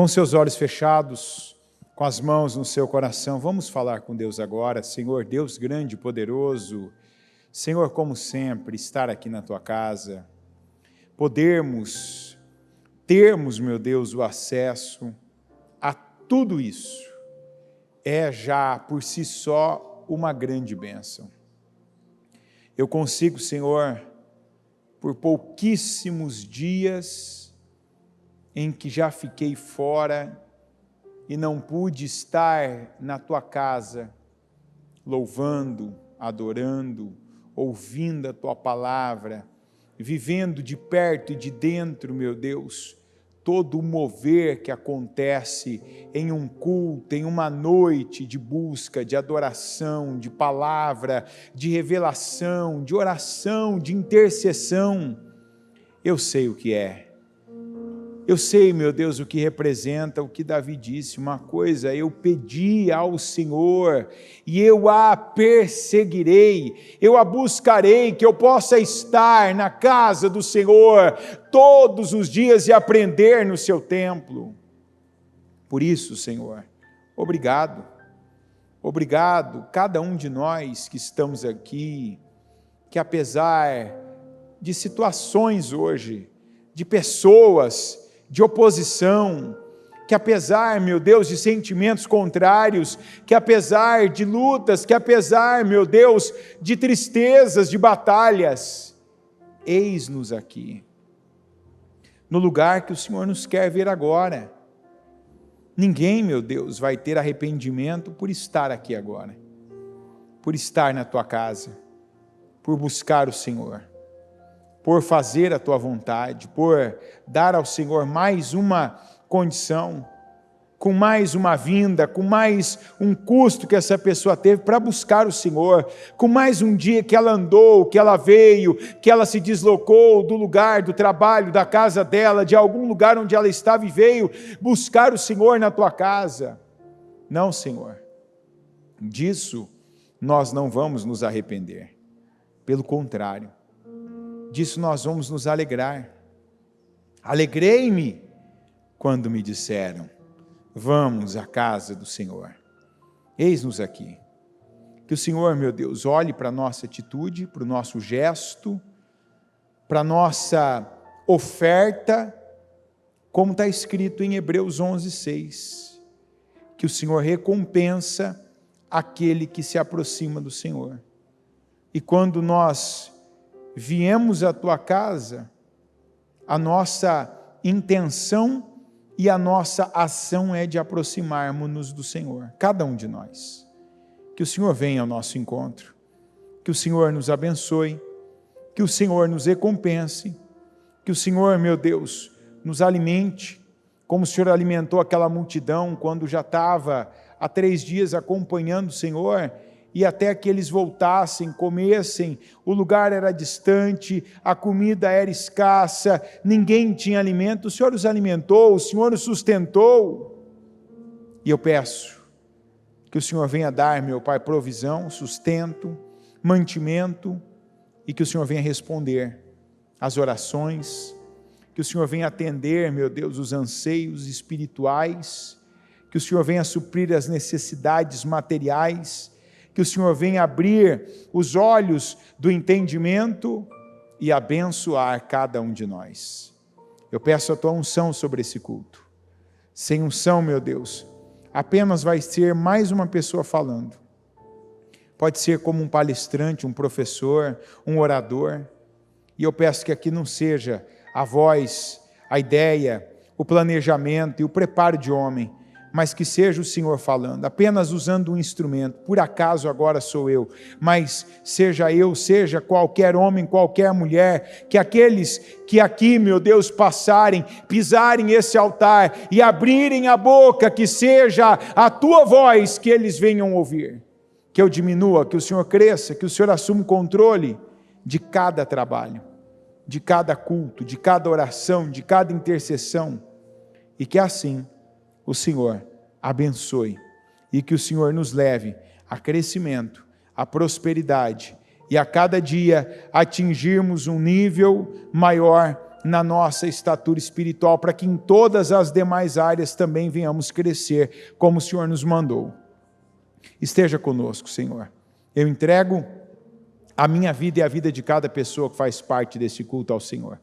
Com seus olhos fechados, com as mãos no seu coração, vamos falar com Deus agora. Senhor, Deus grande e poderoso, Senhor, como sempre, estar aqui na tua casa, termos, meu Deus, o acesso a tudo isso, é já por si só uma grande bênção. Eu consigo, Senhor, por pouquíssimos dias em que já fiquei fora e não pude estar na tua casa, louvando, adorando, ouvindo a tua palavra, vivendo de perto e de dentro, meu Deus, todo o mover que acontece em um culto, em uma noite de busca, de adoração, de palavra, de revelação, de oração, de intercessão. Eu sei o que é. Eu sei, meu Deus, o que representa o que Davi disse. Uma coisa eu pedi ao Senhor e eu a perseguirei, eu a buscarei, que eu possa estar na casa do Senhor todos os dias e aprender no seu templo. Por isso, Senhor, obrigado, cada um de nós que estamos aqui, que apesar de situações hoje, de pessoas, de oposição, que apesar, meu Deus, de sentimentos contrários, que apesar de lutas, que apesar, meu Deus, de tristezas, de batalhas, eis-nos aqui, no lugar que o Senhor nos quer ver agora. Ninguém, meu Deus, vai ter arrependimento por estar aqui agora, por estar na tua casa, por buscar o Senhor, por fazer a tua vontade, por dar ao Senhor mais uma condição, com mais uma vinda, com mais um custo que essa pessoa teve para buscar o Senhor, com mais um dia que ela andou, que ela veio, que ela se deslocou do lugar, do trabalho, da casa dela, de algum lugar onde ela estava e veio buscar o Senhor na tua casa. Não, Senhor, disso nós não vamos nos arrepender, pelo contrário, disso nós vamos nos alegrar. Alegrei-me quando me disseram, vamos à casa do Senhor. Eis-nos aqui. Que o Senhor, meu Deus, olhe para a nossa atitude, para o nosso gesto, para a nossa oferta, como está escrito em Hebreus 11:6, que o Senhor recompensa aquele que se aproxima do Senhor. E quando nós viemos à tua casa, a nossa intenção e a nossa ação é de aproximarmos-nos do Senhor, cada um de nós. Que o Senhor venha ao nosso encontro, que o Senhor nos abençoe, que o Senhor nos recompense, que o Senhor, meu Deus, nos alimente, como o Senhor alimentou aquela multidão quando já estava há 3 dias acompanhando o Senhor, e até que eles voltassem, comessem, o lugar era distante, a comida era escassa, ninguém tinha alimento, o Senhor os alimentou, o Senhor os sustentou. E eu peço que o Senhor venha dar, meu Pai, provisão, sustento, mantimento, e que o Senhor venha responder às orações, que o Senhor venha atender, meu Deus, os anseios espirituais, que o Senhor venha suprir as necessidades materiais, que o Senhor venha abrir os olhos do entendimento e abençoar cada um de nós. Eu peço a tua unção sobre esse culto. Sem unção, meu Deus, apenas vai ser mais uma pessoa falando. Pode ser como um palestrante, um professor, um orador. E eu peço que aqui não seja a voz, a ideia, o planejamento e o preparo de homem, mas que seja o Senhor falando, apenas usando um instrumento. Por acaso agora sou eu, mas seja eu, seja qualquer homem, qualquer mulher, que aqueles que aqui, meu Deus, passarem, pisarem esse altar e abrirem a boca, que seja a tua voz que eles venham ouvir. Que eu diminua, que o Senhor cresça, que o Senhor assuma o controle de cada trabalho, de cada culto, de cada oração, de cada intercessão, e que assim o Senhor abençoe, e que o Senhor nos leve a crescimento, a prosperidade, e a cada dia atingirmos um nível maior na nossa estatura espiritual, para que em todas as demais áreas também venhamos crescer, como o Senhor nos mandou. Esteja conosco, Senhor. Eu entrego a minha vida e a vida de cada pessoa que faz parte desse culto ao Senhor.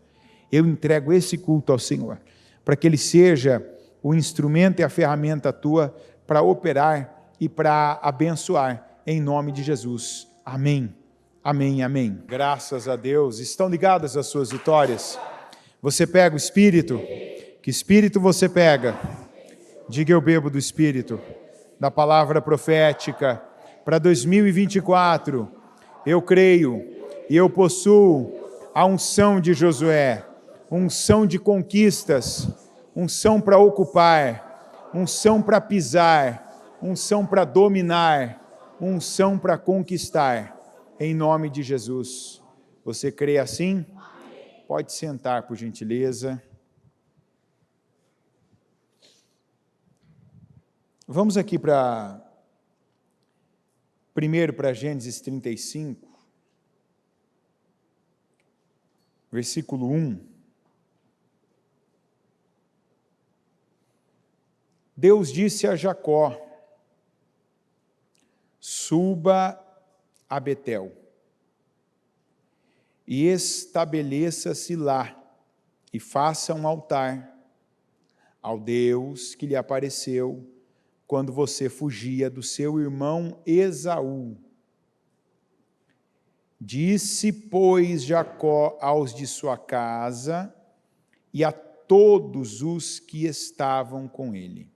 Eu entrego esse culto ao Senhor, para que ele seja o instrumento e a ferramenta tua para operar e para abençoar, em nome de Jesus. Amém. Amém, amém. Graças a Deus. Estão ligadas as suas vitórias? Você pega o Espírito? Que Espírito você pega? Diga: eu bebo do Espírito, da palavra profética. Para 2024, eu creio e eu possuo a unção de Josué, unção de conquistas, unção para ocupar, unção para pisar, unção para dominar, unção para conquistar, em nome de Jesus. Você crê assim? Pode sentar, por gentileza. Vamos aqui primeiro para Gênesis 35, versículo 1. Deus disse a Jacó: suba a Betel e estabeleça-se lá e faça um altar ao Deus que lhe apareceu quando você fugia do seu irmão Esaú. Disse, pois, Jacó aos de sua casa e a todos os que estavam com ele: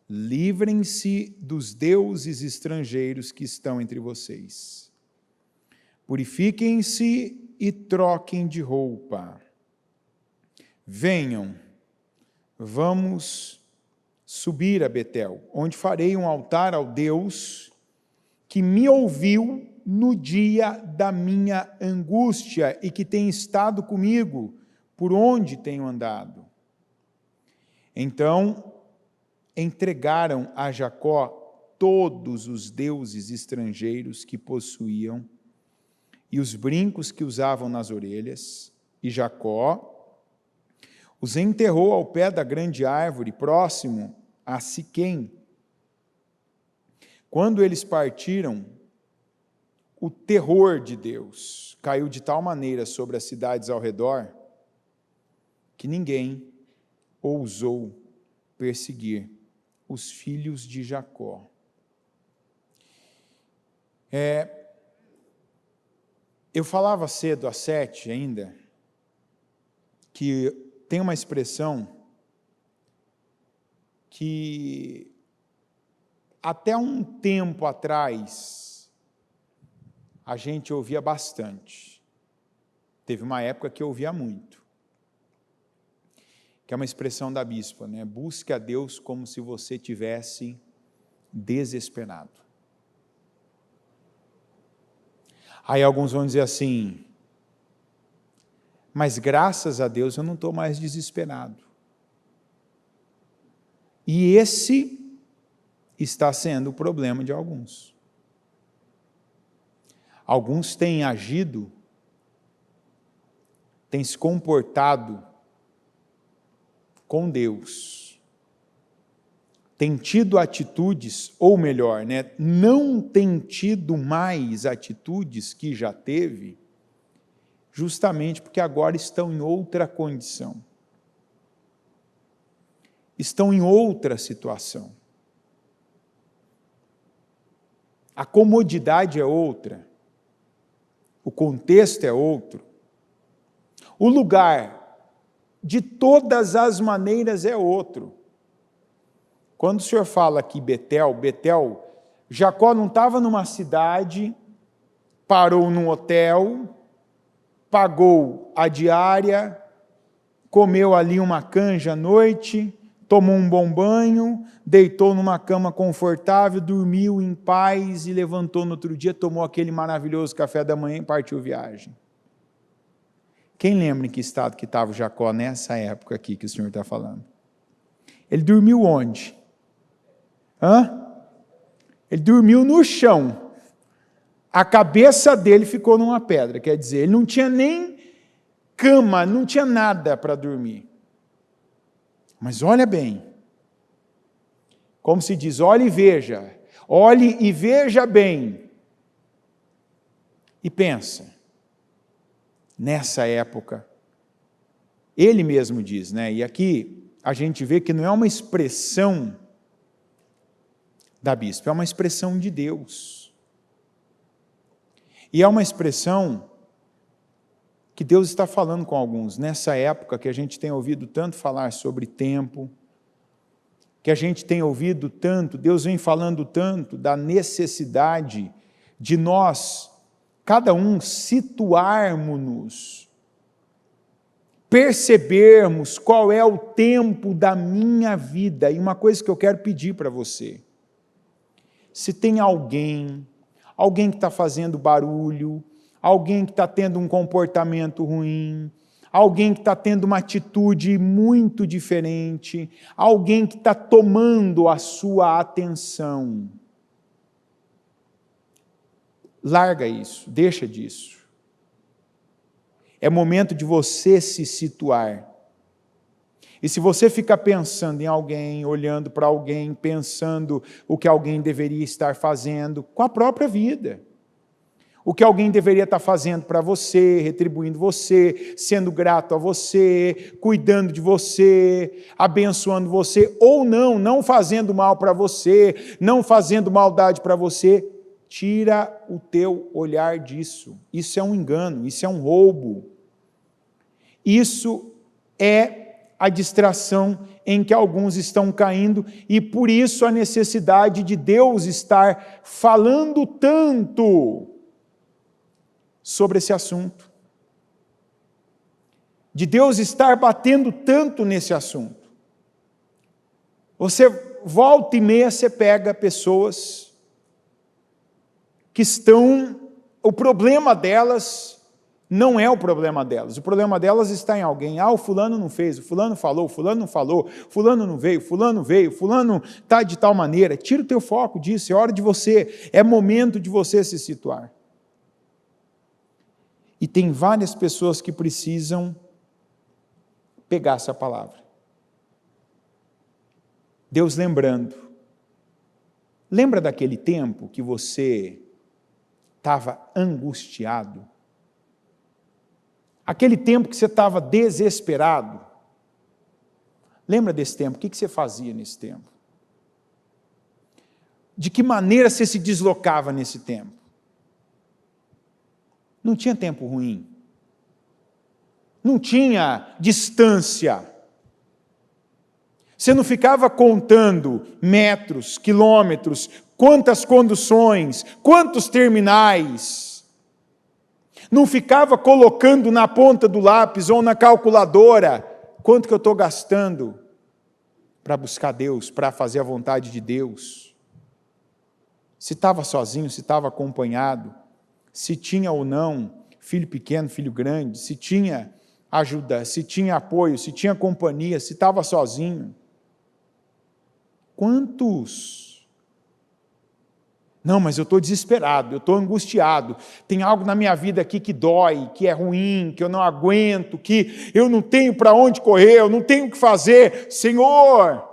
livrem-se dos deuses estrangeiros que estão entre vocês. Purifiquem-se e troquem de roupa. Venham, vamos subir a Betel, onde farei um altar ao Deus que me ouviu no dia da minha angústia e que tem estado comigo por onde tenho andado. Então entregaram a Jacó todos os deuses estrangeiros que possuíam e os brincos que usavam nas orelhas, e Jacó os enterrou ao pé da grande árvore próximo a Siquém. Quando eles partiram, o terror de Deus caiu de tal maneira sobre as cidades ao redor que ninguém ousou perseguir os filhos de Jacó. Eu falava cedo, às 7 ainda, que tem uma expressão que até um tempo atrás a gente ouvia bastante. Teve uma época que eu ouvia muito. Que é uma expressão da bispa, né? Busque a Deus como se você tivesse desesperado. Aí alguns vão dizer assim: mas graças a Deus eu não estou mais desesperado. E esse está sendo o problema de alguns. Alguns têm agido, têm se comportado com Deus, têm tido atitudes, ou melhor, não têm tido mais atitudes que já teve, justamente porque agora estão em outra condição. Estão em outra situação. A comodidade é outra. O contexto é outro. O lugar, de todas as maneiras, é outro. Quando o Senhor fala aqui Betel, Jacó não estava numa cidade, parou num hotel, pagou a diária, comeu ali uma canja à noite, tomou um bom banho, deitou numa cama confortável, dormiu em paz e levantou no outro dia, tomou aquele maravilhoso café da manhã e partiu viagem. Quem lembra em que estado que estava Jacó nessa época aqui que o Senhor está falando? Ele dormiu onde? Ele dormiu no chão. A cabeça dele ficou numa pedra, quer dizer, ele não tinha nem cama, não tinha nada para dormir. Mas olha bem, como se diz, olhe e veja bem. E pensa, nessa época, ele mesmo diz, né? E aqui a gente vê que não é uma expressão da bispa, é uma expressão de Deus. E é uma expressão que Deus está falando com alguns, nessa época que a gente tem ouvido tanto falar sobre tempo, que a gente tem ouvido tanto, Deus vem falando tanto da necessidade de nós, cada um, situarmos-nos, percebermos qual é o tempo da minha vida. E uma coisa que eu quero pedir para você, se tem alguém que está fazendo barulho, alguém que está tendo um comportamento ruim, alguém que está tendo uma atitude muito diferente, alguém que está tomando a sua atenção, larga isso, deixa disso. É momento de você se situar. E se você fica pensando em alguém, olhando para alguém, pensando o que alguém deveria estar fazendo com a própria vida, o que alguém deveria estar fazendo para você, retribuindo você, sendo grato a você, cuidando de você, abençoando você, ou não fazendo mal para você, não fazendo maldade para você, tira o teu olhar disso. Isso é um engano, isso é um roubo. Isso é a distração em que alguns estão caindo, e por isso a necessidade de Deus estar falando tanto sobre esse assunto, de Deus estar batendo tanto nesse assunto. Você volta e meia, você pega pessoas que estão, o problema delas não é o problema delas está em alguém. O fulano não fez, o fulano falou, o fulano não falou, fulano não veio, fulano está de tal maneira. Tira o teu foco disso, é hora de você, é momento de você se situar. E tem várias pessoas que precisam pegar essa palavra. Deus lembrando. Lembra daquele tempo que você estava angustiado? Aquele tempo que você estava desesperado? Lembra desse tempo? O que você fazia nesse tempo? De que maneira você se deslocava nesse tempo? Não tinha tempo ruim. Não tinha distância. Você não ficava contando metros, quilômetros, quantas conduções, quantos terminais. Não ficava colocando na ponta do lápis ou na calculadora quanto que eu estou gastando para buscar Deus, para fazer a vontade de Deus. Se estava sozinho, se estava acompanhado, se tinha ou não filho pequeno, filho grande, se tinha ajuda, se tinha apoio, se tinha companhia, se estava sozinho. Quantos? Não, mas eu estou desesperado, eu estou angustiado, tem algo na minha vida aqui que dói, que é ruim, que eu não aguento, que eu não tenho para onde correr, eu não tenho o que fazer. Senhor!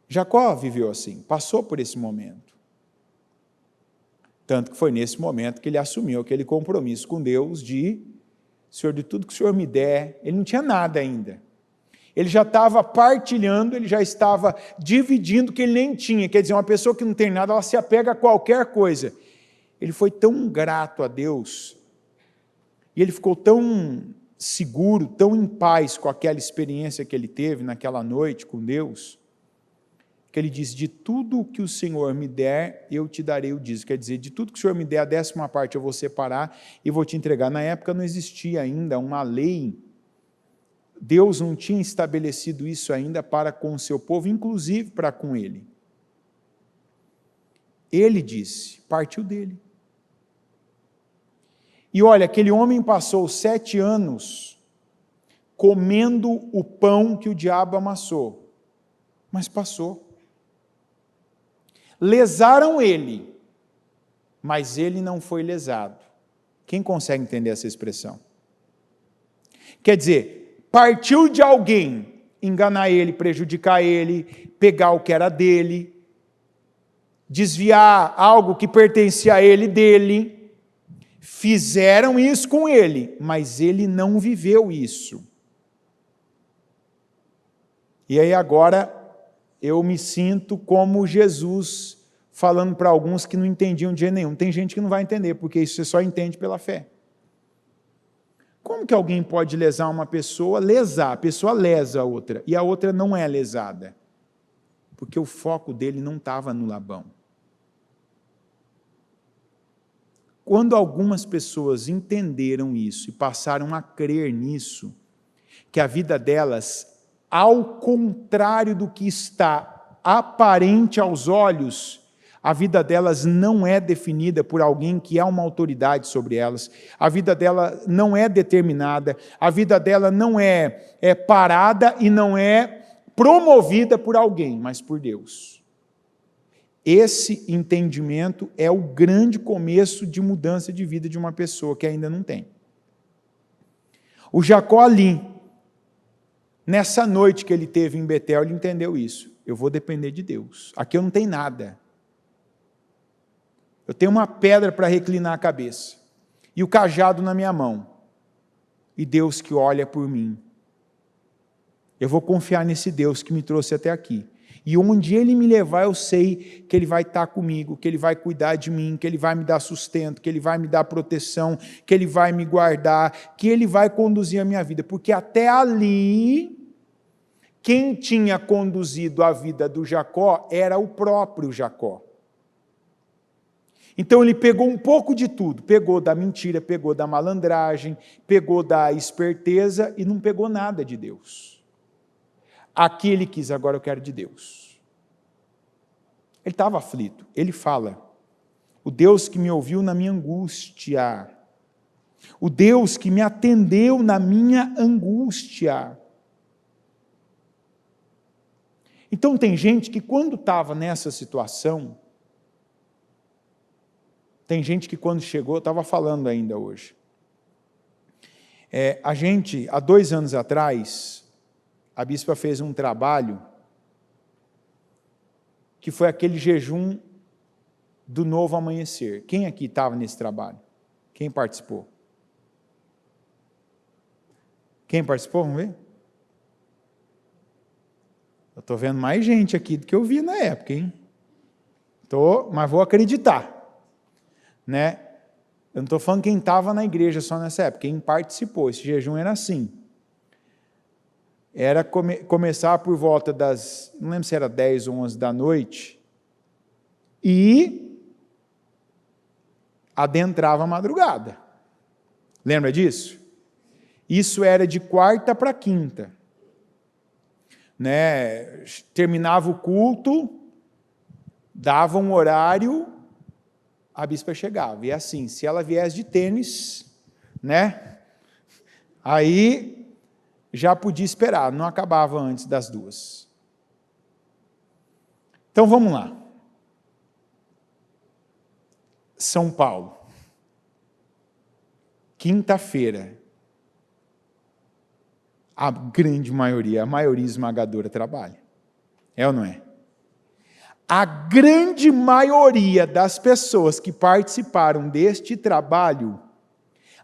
Jacó viveu assim, passou por esse momento. Tanto que foi nesse momento que ele assumiu aquele compromisso com Deus de, Senhor, de tudo que o Senhor me der, ele não tinha nada ainda. Ele já estava partilhando, ele já estava dividindo o que ele nem tinha. Quer dizer, uma pessoa que não tem nada, ela se apega a qualquer coisa. Ele foi tão grato a Deus, e ele ficou tão seguro, tão em paz com aquela experiência que ele teve naquela noite com Deus, que ele diz, de tudo que o Senhor me der, eu te darei o dízimo. Quer dizer, de tudo que o Senhor me der, a 10ª parte eu vou separar e vou te entregar. Na época não existia ainda uma lei, Deus não tinha estabelecido isso ainda para com o seu povo, inclusive para com ele. Ele disse, partiu dele. E olha, aquele homem passou 7 anos comendo o pão que o diabo amassou, mas passou. Lesaram ele, mas ele não foi lesado. Quem consegue entender essa expressão? Quer dizer, partiu de alguém enganar ele, prejudicar ele, pegar o que era dele, desviar algo que pertencia a ele dele. Fizeram isso com ele, mas ele não viveu isso. E aí agora eu me sinto como Jesus falando para alguns que não entendiam de jeito nenhum. Tem gente que não vai entender, porque isso você só entende pela fé. Como que alguém pode lesar uma pessoa? Lesar, a pessoa lesa a outra, e a outra não é lesada. Porque o foco dele não estava no Labão. Quando algumas pessoas entenderam isso e passaram a crer nisso, que a vida delas, ao contrário do que está aparente aos olhos, a vida delas não é definida por alguém que é uma autoridade sobre elas, a vida dela não é determinada, a vida dela não é parada e não é promovida por alguém, mas por Deus. Esse entendimento é o grande começo de mudança de vida de uma pessoa que ainda não tem. O Jacó ali, nessa noite que ele teve em Betel, ele entendeu isso. Eu vou depender de Deus. Aqui eu não tenho nada. Eu tenho uma pedra para reclinar a cabeça. E o cajado na minha mão. E Deus que olha por mim. Eu vou confiar nesse Deus que me trouxe até aqui. E onde Ele me levar, eu sei que Ele vai estar comigo, que Ele vai cuidar de mim, que Ele vai me dar sustento, que Ele vai me dar proteção, que Ele vai me guardar, que Ele vai conduzir a minha vida. Porque até ali, quem tinha conduzido a vida do Jacó era o próprio Jacó. Então ele pegou um pouco de tudo, pegou da mentira, pegou da malandragem, pegou da esperteza e não pegou nada de Deus. Aqui ele quis, agora eu quero de Deus. Ele estava aflito, ele fala, o Deus que me ouviu na minha angústia, o Deus que me atendeu na minha angústia. Então tem gente que quando estava nessa situação, tem gente que quando chegou, eu estava falando ainda hoje, a gente, há 2 anos atrás, a bispa fez um trabalho, que foi aquele jejum do novo amanhecer. Quem aqui estava nesse trabalho? Quem participou? Quem participou? Vamos ver? Eu estou vendo mais gente aqui do que eu vi na época, hein? Mas vou acreditar. Né? Eu não estou falando quem estava na igreja só nessa época, quem participou. Esse jejum era assim. Era começar por volta das, não lembro se era 10 ou 11 da noite, e adentrava a madrugada. Lembra disso? Isso era de quarta para quinta. Né? Terminava o culto, dava um horário, a bispa chegava. E assim, se ela viesse de tênis, né? Aí já podia esperar, não acabava antes das 2. Então vamos lá. São Paulo. Quinta-feira. A grande maioria, a maioria esmagadora trabalha. É ou não é? A grande maioria das pessoas que participaram deste trabalho,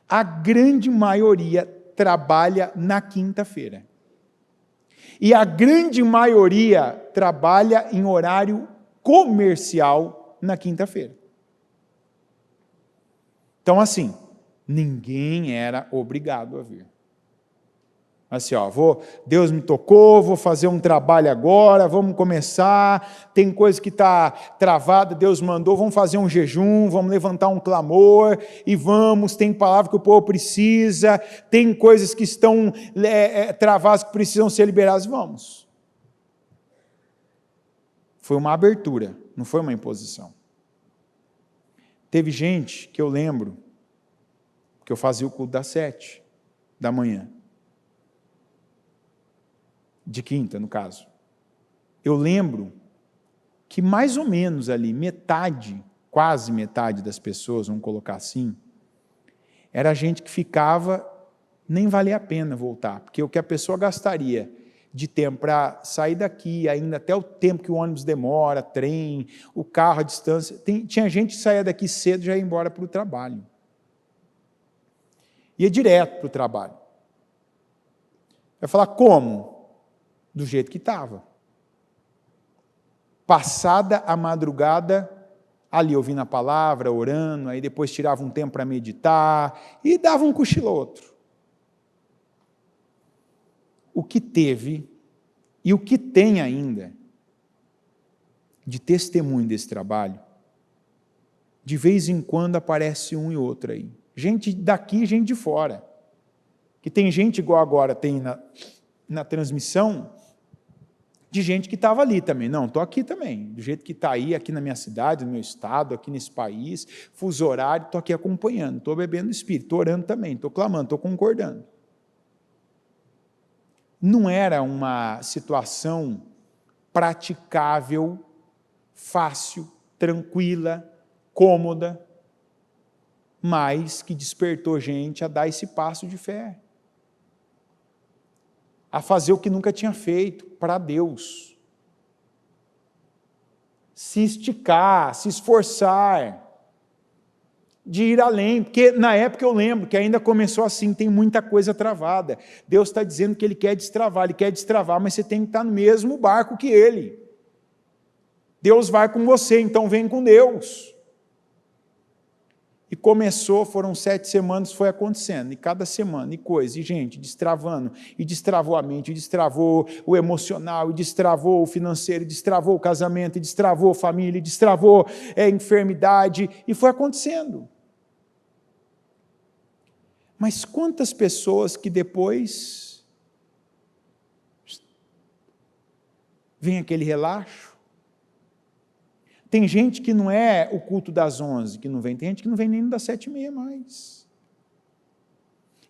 a grande maioria trabalha na quinta-feira. E a grande maioria trabalha em horário comercial na quinta-feira. Então, assim, ninguém era obrigado a vir. Assim, Deus me tocou, vou fazer um trabalho agora, vamos começar, tem coisa que está travada, Deus mandou, vamos fazer um jejum, vamos levantar um clamor, e vamos, tem palavra que o povo precisa, tem coisas que estão travadas que precisam ser liberadas, vamos. Foi uma abertura, não foi uma imposição. Teve gente que eu lembro, que eu fazia o culto das 7 da manhã, de quinta, no caso. Eu lembro que mais ou menos ali, metade, quase metade das pessoas, vamos colocar assim, era gente que ficava, nem valia a pena voltar, porque o que a pessoa gastaria de tempo para sair daqui, ainda até o tempo que o ônibus demora, trem, o carro, a distância. Tinha gente que saía daqui cedo e já ia embora para o trabalho. Ia direto para o trabalho. Vai falar como? Do jeito que estava. Passada a madrugada, ali ouvindo a palavra, orando, aí depois tirava um tempo para meditar e dava um cochilo outro. O que teve e o que tem ainda de testemunho desse trabalho, de vez em quando aparece um e outro aí. Gente daqui e gente de fora. Que tem gente igual agora tem na transmissão, de gente que estava ali também. Não, estou aqui também, do jeito que está aí, aqui na minha cidade, no meu estado, aqui nesse país, fuso horário, estou aqui acompanhando, estou bebendo Espírito, estou orando também, estou clamando, estou concordando. Não era uma situação praticável, fácil, tranquila, cômoda, mas que despertou gente a dar esse passo de fé, a fazer o que nunca tinha feito para Deus, se esticar, se esforçar, de ir além, porque na época eu lembro que ainda começou assim, tem muita coisa travada. Deus está dizendo que Ele quer destravar, mas você tem que estar no mesmo barco que Ele. Deus vai com você, então vem com Deus. E começou, foram 7 semanas, foi acontecendo, e cada semana, e coisa, e gente, destravando, e destravou a mente, e destravou o emocional, e destravou o financeiro, e destravou o casamento, e destravou a família, e destravou a enfermidade, e foi acontecendo. Mas quantas pessoas que depois vem aquele relaxo? Tem gente que não é o culto das 11 que não vem, tem gente que não vem nem das 7h30 mais.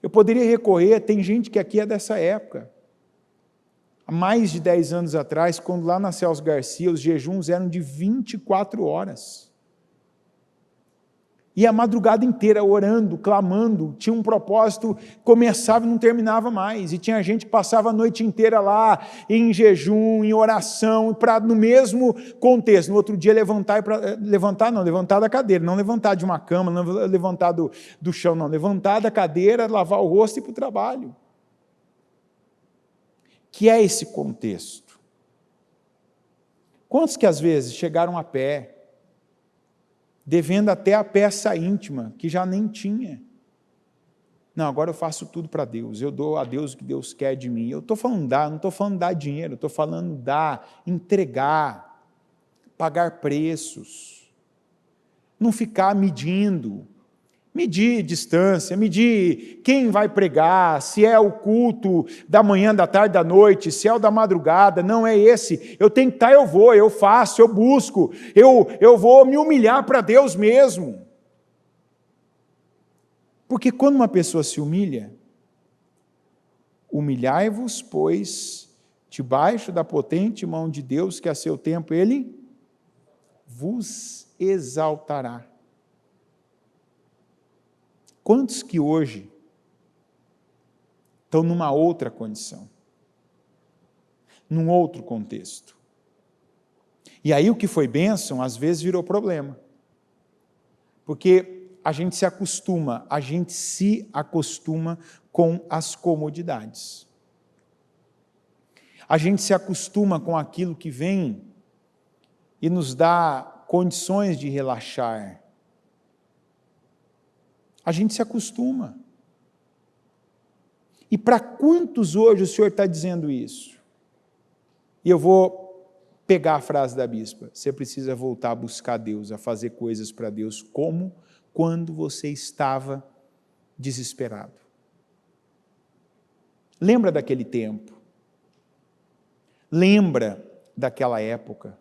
Eu poderia recorrer, tem gente que aqui é dessa época. Há mais de 10 anos atrás, quando lá na Celso Garcia, os jejuns eram de 24 horas. E a madrugada inteira orando, clamando, tinha um propósito, começava e não terminava mais, e tinha gente que passava a noite inteira lá, em jejum, em oração, para no mesmo contexto, no outro dia levantar da cadeira, não levantar de uma cama, não levantar do chão, não, levantar da cadeira, lavar o rosto e ir para o trabalho. Que é esse contexto? Quantos que às vezes chegaram a pé, devendo até a peça íntima, que já nem tinha. Não, agora eu faço tudo para Deus, eu dou a Deus o que Deus quer de mim. Eu estou falando dar, não estou falando dar dinheiro, estou falando dar, entregar, pagar preços, não ficar medindo, medir distância, medir quem vai pregar, se é o culto da manhã, da tarde, da noite, se é o da madrugada, não é esse. Eu tenho que estar, eu vou, eu faço, eu busco, eu vou me humilhar para Deus mesmo. Porque quando uma pessoa se humilha, humilhai-vos, pois, debaixo da potente mão de Deus, que a seu tempo Ele vos exaltará. Quantos que hoje estão numa outra condição, num outro contexto? E aí o que foi bênção, às vezes virou problema. Porque a gente se acostuma com as comodidades. A gente se acostuma com aquilo que vem e nos dá condições de relaxar. A gente se acostuma. E para quantos hoje o Senhor está dizendo isso? E eu vou pegar a frase da bispa. Você precisa voltar a buscar Deus, a fazer coisas para Deus, como quando você estava desesperado. Lembra daquele tempo. Lembra daquela época.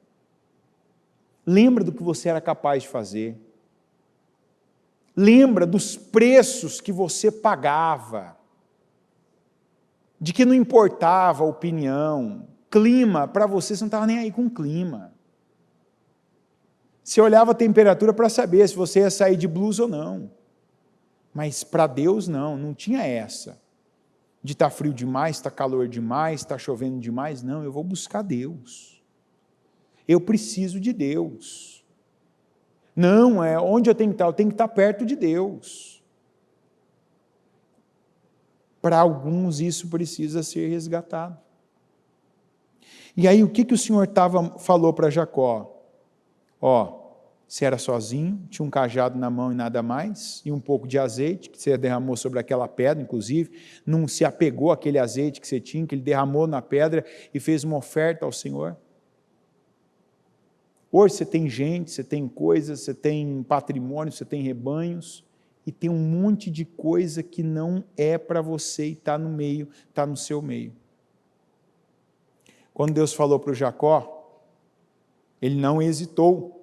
Lembra do que você era capaz de fazer. Lembra dos preços que você pagava, de que não importava a opinião, clima, para você não estava nem aí com clima. Você olhava a temperatura para saber se você ia sair de blusa ou não. Mas para Deus não tinha essa. De estar frio demais, estar calor demais, estar chovendo demais. Não, eu vou buscar Deus. Eu preciso de Deus. Não, onde eu tenho que estar? Eu tenho que estar perto de Deus. Para alguns isso precisa ser resgatado. E aí o que o Senhor falou para Jacó? Você era sozinho, tinha um cajado na mão e nada mais, e um pouco de azeite que você derramou sobre aquela pedra, inclusive, não se apegou àquele azeite que você tinha, que ele derramou na pedra e fez uma oferta ao Senhor. Hoje você tem gente, você tem coisas, você tem patrimônio, você tem rebanhos, e tem um monte de coisa que não é para você e está no meio, está no seu meio. Quando Deus falou para o Jacó, ele não hesitou.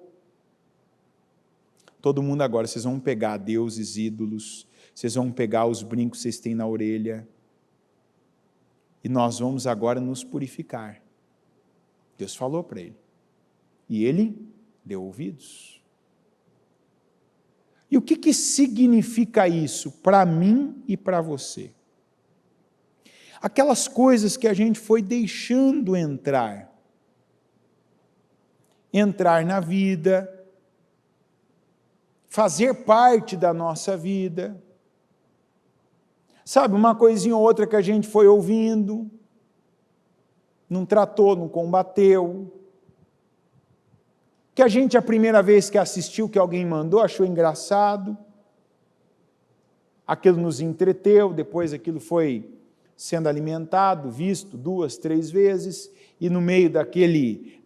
Todo mundo agora, vocês vão pegar deuses, ídolos, vocês vão pegar os brincos que vocês têm na orelha, e nós vamos agora nos purificar. Deus falou para ele. E ele deu ouvidos. E o que significa isso para mim e para você? Aquelas coisas que a gente foi deixando entrar na vida, fazer parte da nossa vida. Sabe, uma coisinha ou outra que a gente foi ouvindo, não tratou, não combateu, que a gente, a primeira vez que assistiu, que alguém mandou, achou engraçado, aquilo nos entreteu, depois aquilo foi sendo alimentado, visto 2, 3 vezes, e no meio daquele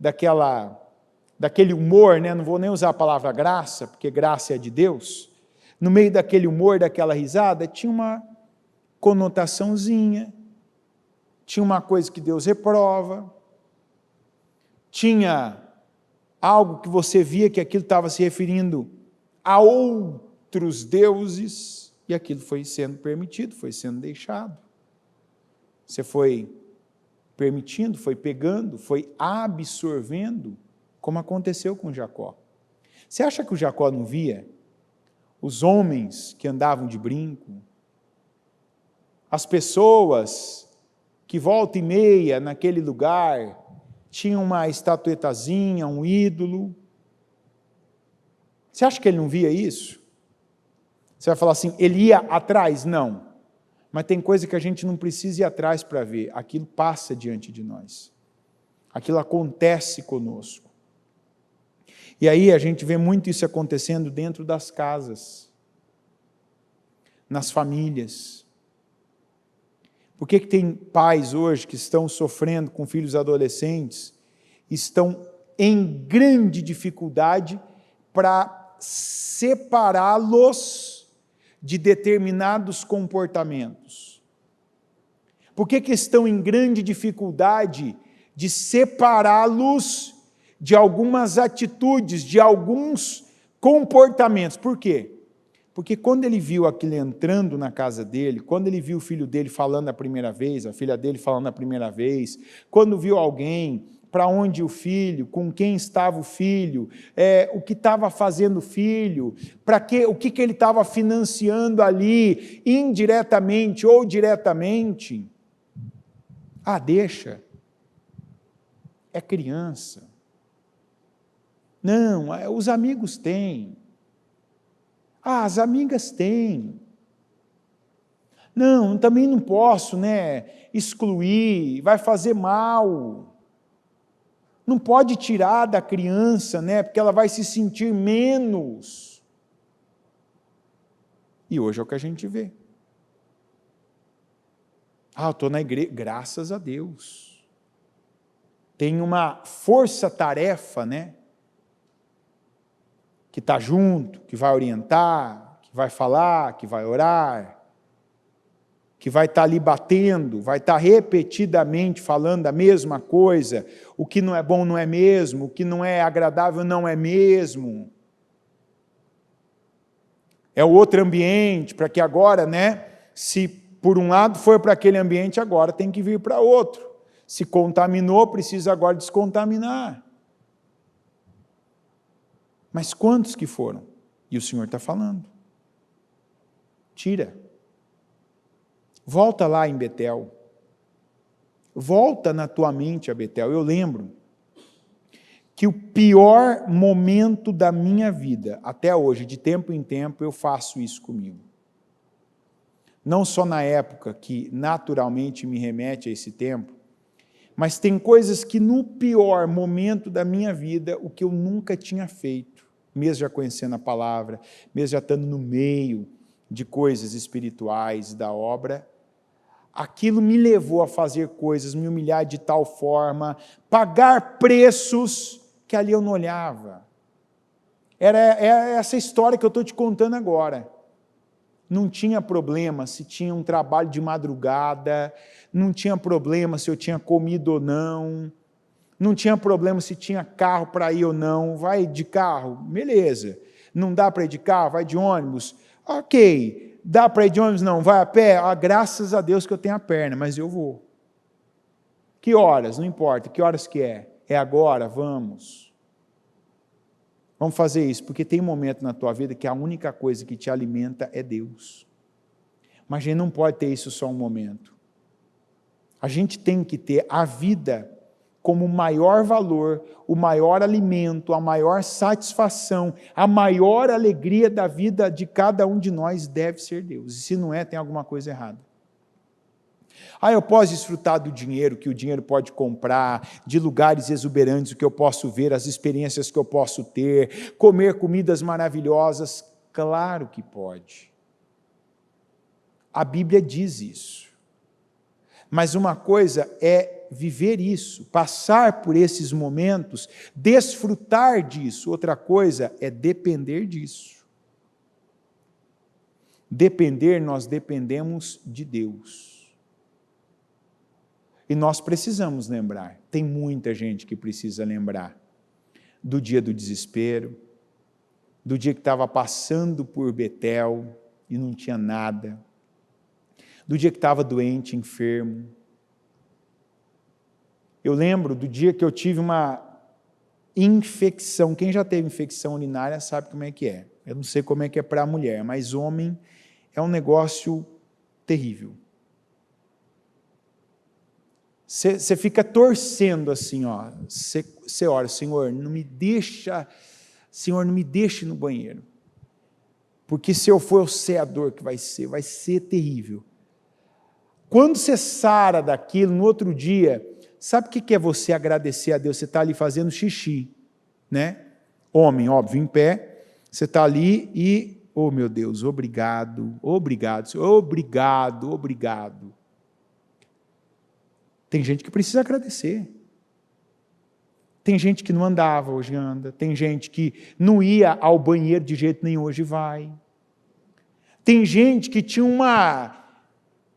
humor, não vou nem usar a palavra graça, porque graça é de Deus, no meio daquele humor, daquela risada, tinha uma conotaçãozinha, tinha uma coisa que Deus reprova, tinha algo que você via que aquilo estava se referindo a outros deuses, e aquilo foi sendo permitido, foi sendo deixado. Você foi permitindo, foi pegando, foi absorvendo, como aconteceu com Jacó. Você acha que o Jacó não via os homens que andavam de brinco, as pessoas que volta e meia naquele lugar tinham uma estatuetazinha, um ídolo? Você acha que ele não via isso? Você vai falar assim, ele ia atrás? Não. Mas tem coisa que a gente não precisa ir atrás para ver, aquilo passa diante de nós. Aquilo acontece conosco. E aí a gente vê muito isso acontecendo dentro das casas, nas famílias. Por que tem pais hoje que estão sofrendo com filhos adolescentes, estão em grande dificuldade para separá-los de determinados comportamentos? Por que estão em grande dificuldade de separá-los de algumas atitudes, de alguns comportamentos? Por quê? Porque quando ele viu aquilo entrando na casa dele, quando ele viu o filho dele falando a primeira vez, a filha dele falando a primeira vez, quando viu alguém, para onde o filho, com quem estava o filho, o que estava fazendo o filho, o que ele estava financiando ali, indiretamente ou diretamente, deixa, é criança. Não, os amigos têm. As amigas têm. Não, também não posso, excluir, vai fazer mal. Não pode tirar da criança, porque ela vai se sentir menos. E hoje é o que a gente vê. Eu estou na igreja, graças a Deus. Tem uma força-tarefa, que está junto, que vai orientar, que vai falar, que vai orar, que vai estar ali batendo, vai estar repetidamente falando a mesma coisa, o que não é bom não é mesmo, o que não é agradável não é mesmo. É o outro ambiente, para que agora, se por um lado foi para aquele ambiente, agora tem que vir para outro. Se contaminou, precisa agora descontaminar. Mas quantos que foram? E o Senhor está falando. Tira. Volta lá em Betel. Volta na tua mente a Betel. Eu lembro que o pior momento da minha vida, até hoje, de tempo em tempo, eu faço isso comigo. Não só na época que naturalmente me remete a esse tempo, mas tem coisas que no pior momento da minha vida, o que eu nunca tinha feito, mesmo já conhecendo a palavra, mesmo já estando no meio de coisas espirituais da obra, aquilo me levou a fazer coisas, me humilhar de tal forma, pagar preços que ali eu não olhava. É essa história que eu estou te contando agora. Não tinha problema se tinha um trabalho de madrugada, não tinha problema se eu tinha comido ou não, não tinha problema se tinha carro para ir ou não. Vai de carro? Beleza. Não dá para ir de carro? Vai de ônibus? Ok. Dá para ir de ônibus? Não. Vai a pé? Graças a Deus que eu tenho a perna, mas eu vou. Que horas? Não importa. Que horas que é? É agora? Vamos. Vamos fazer isso, porque tem um momento na tua vida que a única coisa que te alimenta é Deus. Mas a gente não pode ter isso só um momento. A gente tem que ter a vida como o maior valor, o maior alimento, a maior satisfação, a maior alegria da vida de cada um de nós deve ser Deus. E se não é, tem alguma coisa errada. Eu posso desfrutar do dinheiro que o dinheiro pode comprar, de lugares exuberantes, o que eu posso ver, as experiências que eu posso ter, comer comidas maravilhosas. Claro que pode. A Bíblia diz isso. Mas uma coisa é viver isso, passar por esses momentos, desfrutar disso. Outra coisa é depender disso. Depender, nós dependemos de Deus. E nós precisamos lembrar, tem muita gente que precisa lembrar do dia do desespero, do dia que estava passando por Betel e não tinha nada, do dia que estava doente, enfermo. Eu lembro do dia que eu tive uma infecção. Quem já teve infecção urinária sabe como é que é. Eu não sei como é que é para a mulher, mas homem é um negócio terrível. Você fica torcendo assim, ó. Você ora, Senhor, não me deixa no banheiro. Porque se eu for, eu sei a dor que vai ser terrível. Quando você sara daquilo, no outro dia, sabe o que é você agradecer a Deus? Você está ali fazendo xixi, né? Homem, óbvio, em pé, você está ali e, oh meu Deus, obrigado, Senhor, obrigado. Tem gente que precisa agradecer. Tem gente que não andava, hoje anda. Tem gente que não ia ao banheiro de jeito nenhum, hoje vai. Tem gente que tinha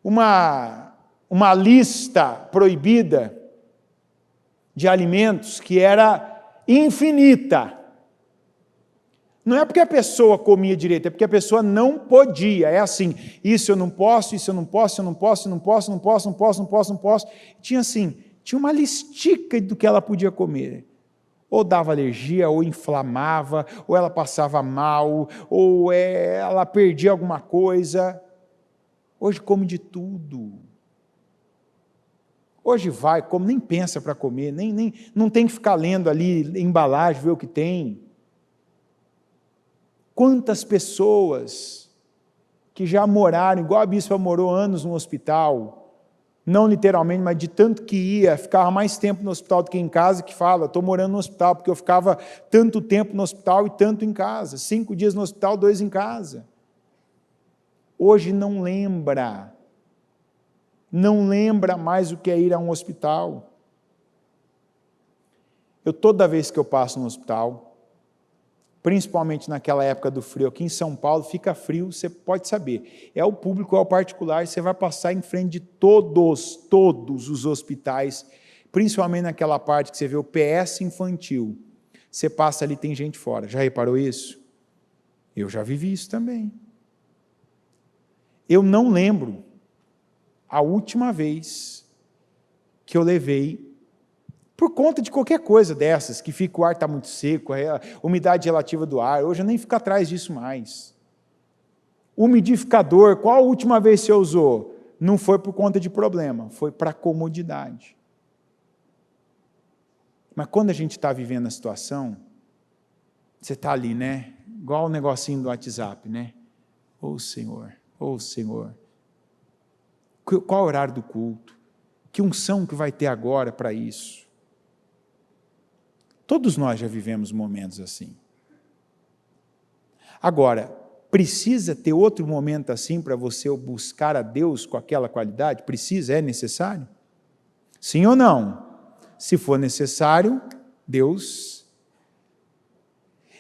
uma lista proibida de alimentos que era infinita. Não é porque a pessoa comia direito, é porque a pessoa não podia. É assim, isso eu não posso, isso eu não posso, eu não posso, não posso, não posso, não posso, não posso, não posso. Tinha uma listica do que ela podia comer. Ou dava alergia, ou inflamava, ou ela passava mal, ou ela perdia alguma coisa. Hoje come de tudo. Hoje vai, como nem pensa para comer, não tem que ficar lendo ali embalagem, ver o que tem. Quantas pessoas que já moraram, igual a bispa morou anos no hospital, não literalmente, mas de tanto que ia, ficava mais tempo no hospital do que em casa, que fala, estou morando no hospital, porque eu ficava tanto tempo no hospital e tanto em casa, 5 dias no hospital, 2 em casa. Hoje não lembra mais o que é ir a um hospital. Toda vez que eu passo no hospital, principalmente naquela época do frio, aqui em São Paulo fica frio, você pode saber, é o público, é o particular, você vai passar em frente de todos os hospitais, principalmente naquela parte que você vê o PS infantil, você passa ali, tem gente fora, já reparou isso? Eu já vivi isso também. Eu não lembro a última vez que eu levei, por conta de qualquer coisa dessas, que fica o ar está muito seco, a umidade relativa do ar, hoje eu nem fico atrás disso mais. Umidificador, qual a última vez você usou? Não foi por conta de problema, foi para comodidade. Mas quando a gente está vivendo a situação, você está ali, né? Igual o negocinho do WhatsApp, né? Ô Senhor, qual é o horário do culto? Que unção que vai ter agora para isso? Todos nós já vivemos momentos assim. Agora, precisa ter outro momento assim para você buscar a Deus com aquela qualidade? Precisa? É necessário? Sim ou não? Se for necessário, Deus.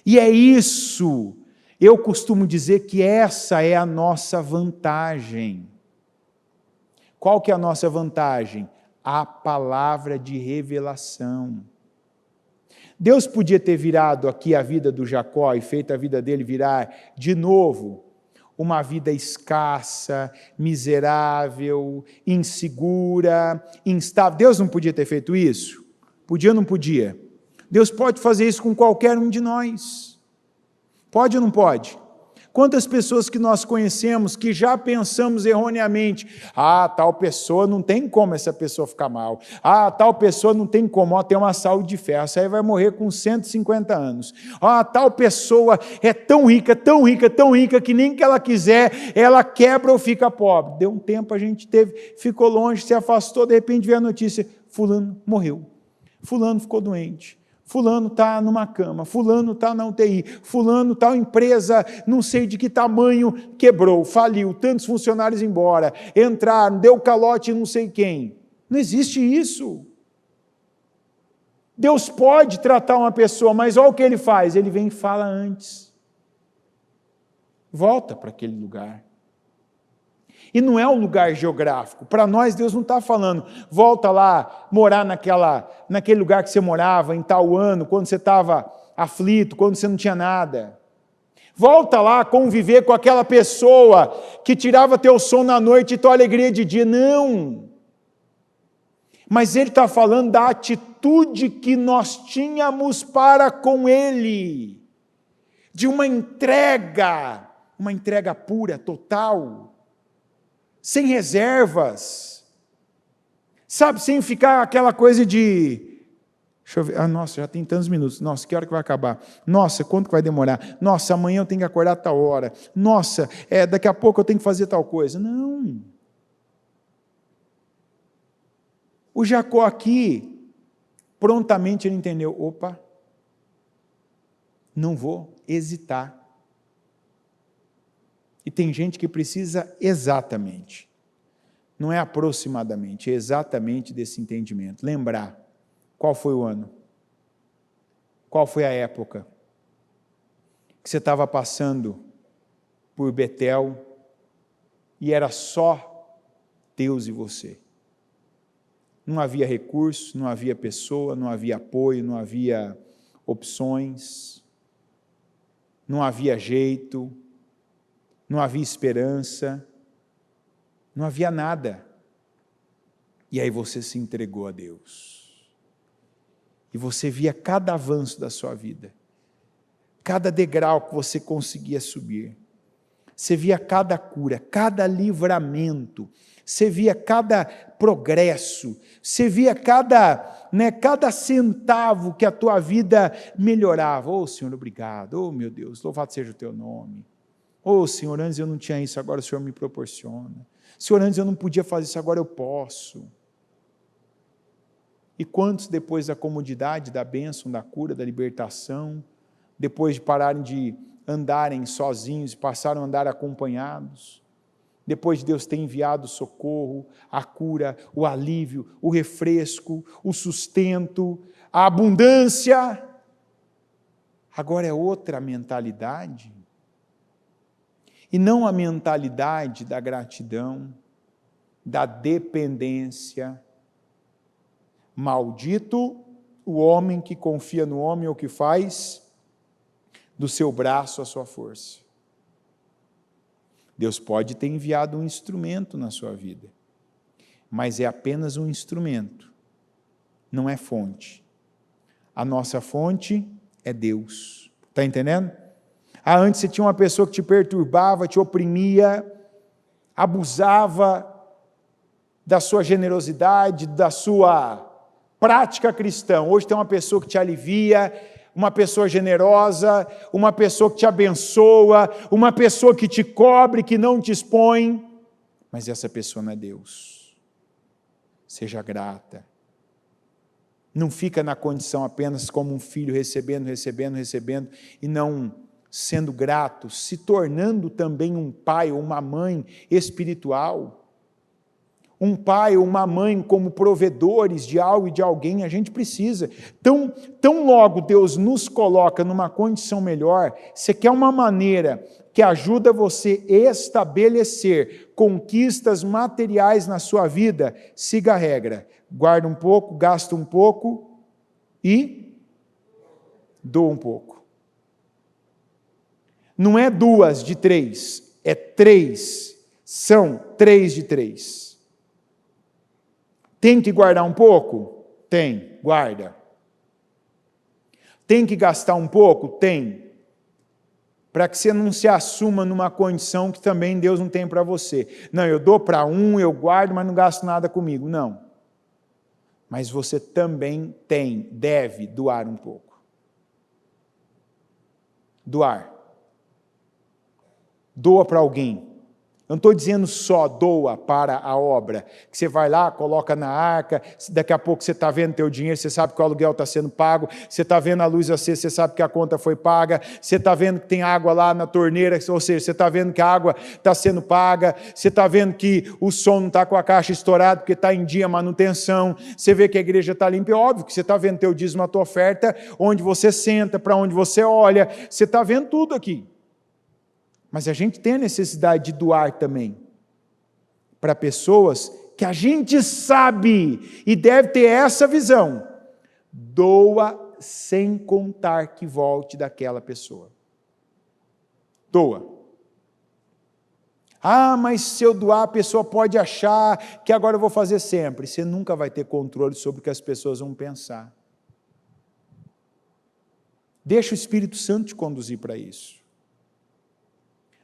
E é isso, eu costumo dizer que essa é a nossa vantagem. Qual que é a nossa vantagem? A palavra de revelação. Deus podia ter virado aqui a vida do Jacó e feito a vida dele virar de novo uma vida escassa, miserável, insegura, instável. Deus não podia ter feito isso? Podia ou não podia? Deus pode fazer isso com qualquer um de nós. Pode ou não pode? Quantas pessoas que nós conhecemos que já pensamos erroneamente, tal pessoa não tem como essa pessoa ficar mal, tal pessoa não tem como, ter uma saúde de ferro, essa aí vai morrer com 150 anos, tal pessoa é tão rica, que nem que ela quiser, ela quebra ou fica pobre. Deu um tempo, a gente ficou longe, se afastou, de repente veio a notícia, fulano morreu, fulano ficou doente, fulano está numa cama, fulano está na UTI, fulano tal empresa, não sei de que tamanho, quebrou, faliu, tantos funcionários embora, entraram, deu calote não sei quem. Não existe isso. Deus pode tratar uma pessoa, mas olha o que ele faz, ele vem e fala antes. Volta para aquele lugar. E não é um lugar geográfico. Para nós, Deus não está falando, volta lá, morar naquele lugar que você morava, em tal ano, quando você estava aflito, quando você não tinha nada. Volta lá, conviver com aquela pessoa que tirava teu sono à noite e tua alegria de dia. Não. Mas Ele está falando da atitude que nós tínhamos para com Ele. De uma entrega pura, total. Sem reservas, sabe, sem ficar aquela coisa de, deixa eu ver, nossa, já tem tantos minutos, nossa, que hora que vai acabar, nossa, quanto que vai demorar, nossa, amanhã eu tenho que acordar a tal hora, nossa, daqui a pouco eu tenho que fazer tal coisa. Não. O Jacó aqui, prontamente ele entendeu, opa, não vou hesitar. E tem gente que precisa exatamente, não é aproximadamente, é exatamente desse entendimento. Lembrar qual foi o ano, qual foi a época que você estava passando por Betel e era só Deus e você. Não havia recurso, não havia pessoa, não havia apoio, não havia opções, não havia jeito, não havia esperança, não havia nada. E aí você se entregou a Deus. E você via cada avanço da sua vida, cada degrau que você conseguia subir. Você via cada cura, cada livramento, você via cada progresso, você via cada centavo que a tua vida melhorava. Oh, Senhor, obrigado. Oh, meu Deus, louvado seja o teu nome. Oh, Senhor, antes eu não tinha isso, agora o Senhor me proporciona. Senhor, antes eu não podia fazer isso, agora eu posso. E quantos depois da comodidade, da bênção, da cura, da libertação, depois de pararem de andarem sozinhos, passaram a andar acompanhados, depois de Deus ter enviado o socorro, a cura, o alívio, o refresco, o sustento, a abundância, agora é outra mentalidade. E não a mentalidade da gratidão, da dependência. Maldito o homem que confia no homem ou que faz do seu braço a sua força. Deus pode ter enviado um instrumento na sua vida, mas é apenas um instrumento, não é fonte. A nossa fonte é Deus. Está entendendo? Antes você tinha uma pessoa que te perturbava, te oprimia, abusava da sua generosidade, da sua prática cristã. Hoje tem uma pessoa que te alivia, uma pessoa generosa, uma pessoa que te abençoa, uma pessoa que te cobre, que não te expõe, mas essa pessoa não é Deus. Seja grata. Não fica na condição apenas como um filho recebendo e não sendo grato, se tornando também um pai ou uma mãe espiritual. Um pai ou uma mãe como provedores de algo e de alguém, a gente precisa. Tão logo Deus nos coloca numa condição melhor, você quer uma maneira que ajuda você a estabelecer conquistas materiais na sua vida, siga a regra. Guarda um pouco, gasta um pouco e doa um pouco. Não é 2 de 3, é 3. São 3 de 3. Tem que guardar um pouco? Tem, guarda. Tem que gastar um pouco? Tem. Para que você não se assuma numa condição que também Deus não tem para você. Não, eu dou para um, eu guardo, mas não gasto nada comigo. Não. Mas você também deve doar um pouco. Doar. Doa para alguém. Eu não estou dizendo só doa para a obra, que você vai lá, coloca na arca, daqui a pouco você está vendo teu dinheiro, você sabe que o aluguel está sendo pago, você está vendo a luz acesa, você sabe que a conta foi paga, você está vendo que tem água lá na torneira, ou seja, você está vendo que a água está sendo paga, você está vendo que o som não está com a caixa estourada, porque está em dia manutenção, você vê que a igreja está limpa, é óbvio que você está vendo teu dízimo, a tua oferta, onde você senta, para onde você olha, você está vendo tudo aqui. Mas a gente tem a necessidade de doar também para pessoas que a gente sabe e deve ter essa visão. Doa sem contar que volte daquela pessoa. Doa. Mas se eu doar, a pessoa pode achar que agora eu vou fazer sempre. Você nunca vai ter controle sobre o que as pessoas vão pensar. Deixa o Espírito Santo te conduzir para isso.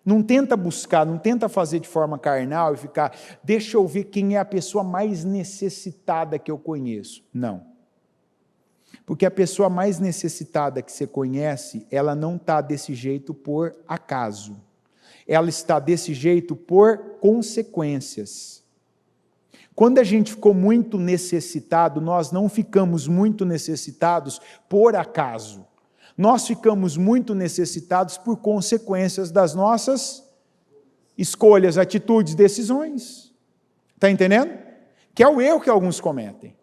Não tenta buscar, não tenta fazer de forma carnal e ficar, deixa eu ver quem é a pessoa mais necessitada que eu conheço. Não. Porque a pessoa mais necessitada que você conhece, ela não está desse jeito por acaso. Ela está desse jeito por consequências. Quando a gente ficou muito necessitado, nós não ficamos muito necessitados por acaso. Nós ficamos muito necessitados por consequências das nossas escolhas, atitudes, decisões. Está entendendo? Que é o erro que alguns cometem.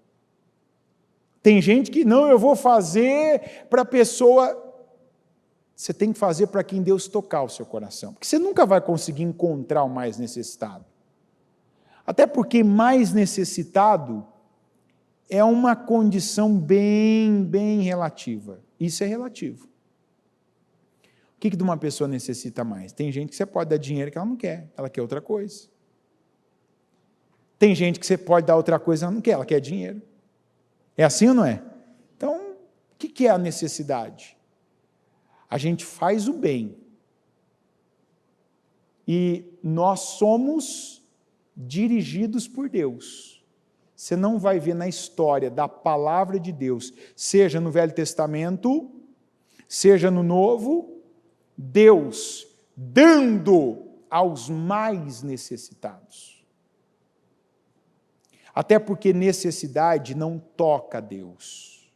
Tem gente que não, eu vou fazer para a pessoa. Você tem que fazer para quem Deus tocar o seu coração. Porque você nunca vai conseguir encontrar o mais necessitado. Até porque mais necessitado é uma condição bem relativa. Isso é relativo. O que de uma pessoa necessita mais? Tem gente que você pode dar dinheiro que ela não quer, ela quer outra coisa. Tem gente que você pode dar outra coisa, ela não quer, ela quer dinheiro. É assim ou não é? Então, o que é a necessidade? A gente faz o bem. E nós somos dirigidos por Deus. Você não vai ver na história da palavra de Deus, seja no Velho Testamento, seja no Novo, Deus dando aos mais necessitados. Até porque necessidade não toca Deus.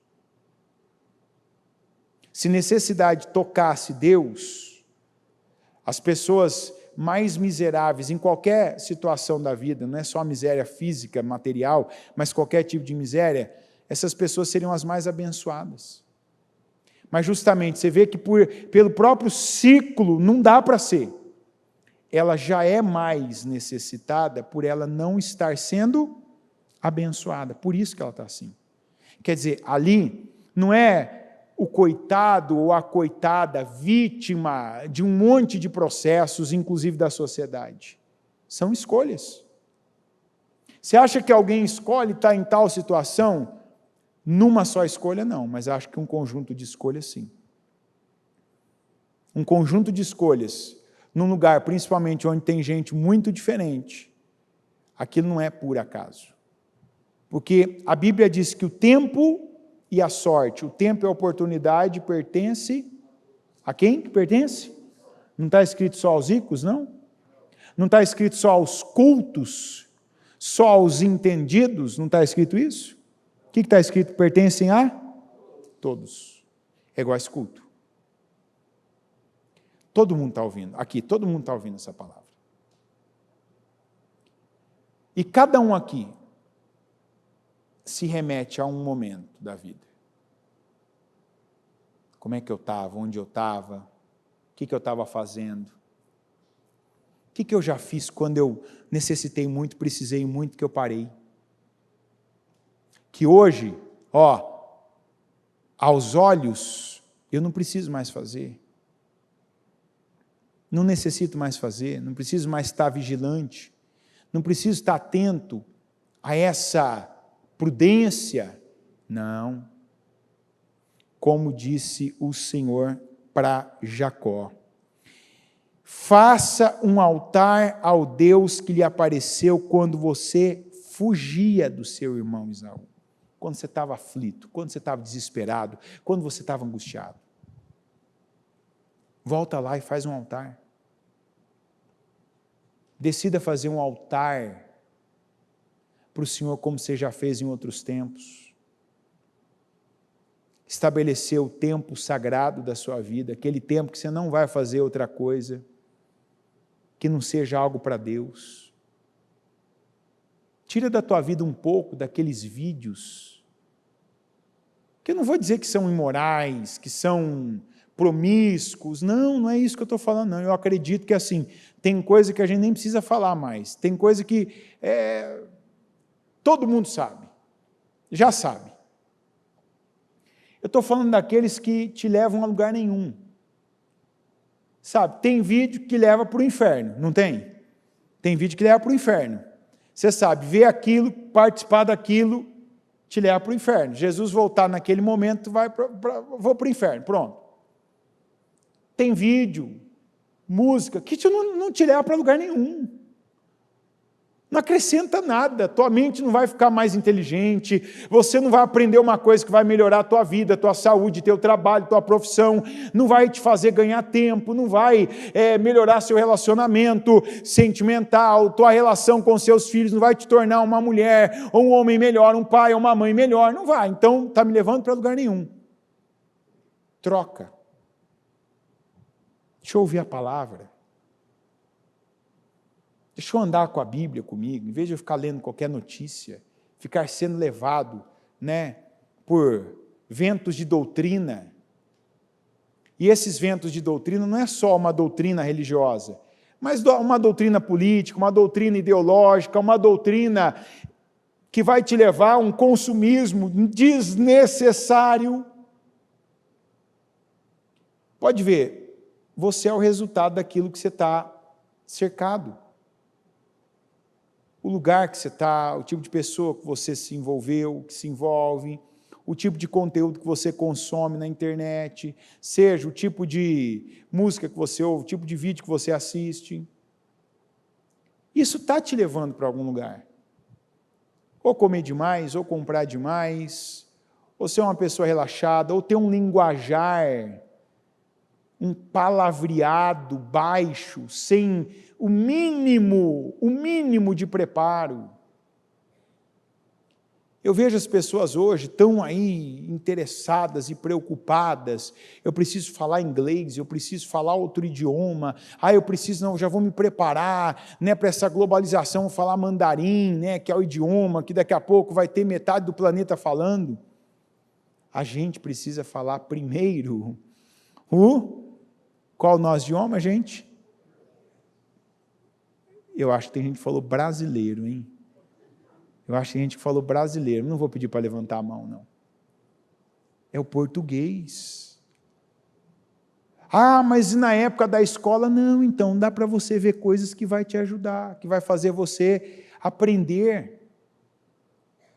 Se necessidade tocasse Deus, as pessoas mais miseráveis em qualquer situação da vida, não é só a miséria física, material, mas qualquer tipo de miséria, essas pessoas seriam as mais abençoadas. Mas justamente, você vê que pelo próprio ciclo não dá para ser. Ela já é mais necessitada por ela não estar sendo abençoada. Por isso que ela está assim. Quer dizer, ali não é o coitado ou a coitada vítima de um monte de processos, inclusive da sociedade. São escolhas. Você acha que alguém escolhe estar em tal situação? Numa só escolha, não, mas acho que um conjunto de escolhas, sim. um conjunto de escolhas, num lugar, principalmente onde tem gente muito diferente, aquilo não é por acaso. Porque a Bíblia diz que o tempo e a sorte, o tempo e a oportunidade pertence a quem que pertence? Não está escrito só aos ricos, não? Não está escrito só aos cultos, só aos entendidos, não está escrito isso? O que está escrito? Pertencem a todos. É igual a esse culto. Todo mundo está ouvindo, aqui, todo mundo está ouvindo essa palavra. E cada um aqui se remete a um momento da vida. Como é que eu estava, onde eu estava, o que eu estava fazendo, o que eu já fiz quando eu necessitei muito, precisei muito, que eu parei. Que hoje, aos olhos, eu não preciso mais fazer. Não necessito mais fazer, não preciso mais estar vigilante, não preciso estar atento a essa prudência. Não. Como disse o Senhor para Jacó: faça um altar ao Deus que lhe apareceu quando você fugia do seu irmão Esaú. Quando você estava aflito, quando você estava desesperado, quando você estava angustiado. Volta lá e faz um altar. Decida fazer um altar para o Senhor como você já fez em outros tempos. Estabelecer o tempo sagrado da sua vida, aquele tempo que você não vai fazer outra coisa, que não seja algo para Deus. Tira da tua vida um pouco daqueles vídeos, que eu não vou dizer que são imorais, que são promíscuos, não é isso que eu estou falando, não. Eu acredito que assim, tem coisa que a gente nem precisa falar mais, tem coisa que todo mundo sabe, já sabe. Eu estou falando daqueles que te levam a lugar nenhum. Sabe, tem vídeo que leva para o inferno, não tem? Tem vídeo que leva para o inferno. Você sabe, ver aquilo, participar daquilo, te leva para o inferno. Jesus voltar naquele momento, vou para o inferno, pronto. Tem vídeo, música, que não te leva para lugar nenhum. Não acrescenta nada, tua mente não vai ficar mais inteligente, você não vai aprender uma coisa que vai melhorar a tua vida, a tua saúde, teu trabalho, tua profissão, não vai te fazer ganhar tempo, não vai melhorar seu relacionamento sentimental, tua relação com seus filhos, não vai te tornar uma mulher, ou um homem melhor, um pai, ou uma mãe melhor, não vai. Então, está me levando para lugar nenhum. Troca. Deixa eu ouvir a palavra. Deixa eu andar com a Bíblia comigo, em vez de eu ficar lendo qualquer notícia, ficar sendo levado, por ventos de doutrina. E esses ventos de doutrina não é só uma doutrina religiosa, mas uma doutrina política, uma doutrina ideológica, uma doutrina que vai te levar a um consumismo desnecessário. Pode ver, você é o resultado daquilo que você está cercado. O lugar que você está, o tipo de pessoa que você se envolveu, que se envolve, o tipo de conteúdo que você consome na internet, seja o tipo de música que você ouve, o tipo de vídeo que você assiste. Isso está te levando para algum lugar. Ou comer demais, ou comprar demais, ou ser uma pessoa relaxada, ou ter um linguajar, um palavreado baixo, sem o mínimo de preparo. Eu vejo as pessoas hoje tão aí interessadas e preocupadas, eu preciso falar inglês, eu preciso falar outro idioma, eu preciso, não, já vou me preparar, para essa globalização, vou falar mandarim, que é o idioma, que daqui a pouco vai ter metade do planeta falando. A gente precisa falar primeiro qual o nosso idioma, gente? Eu acho que tem gente que falou brasileiro, hein? Eu acho que tem gente que falou brasileiro. Não vou pedir para levantar a mão, não. É o português. Mas na época da escola, não. Então, dá para você ver coisas que vai te ajudar, que vai fazer você aprender,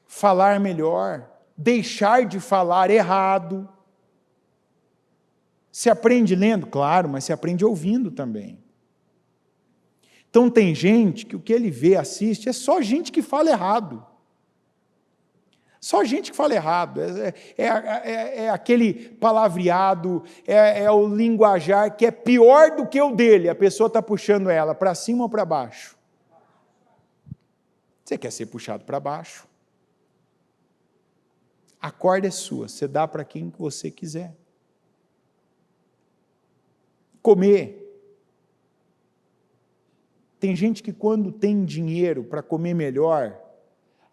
falar melhor, deixar de falar errado. Se aprende lendo? Claro, mas se aprende ouvindo também. Então tem gente que o que ele vê, assiste, é só gente que fala errado. Só gente que fala errado. É aquele palavreado, é o linguajar que é pior do que o dele. A pessoa está puxando ela para cima ou para baixo? Você quer ser puxado para baixo? A corda é sua, você dá para quem você quiser. Comer. Tem gente que quando tem dinheiro para comer melhor,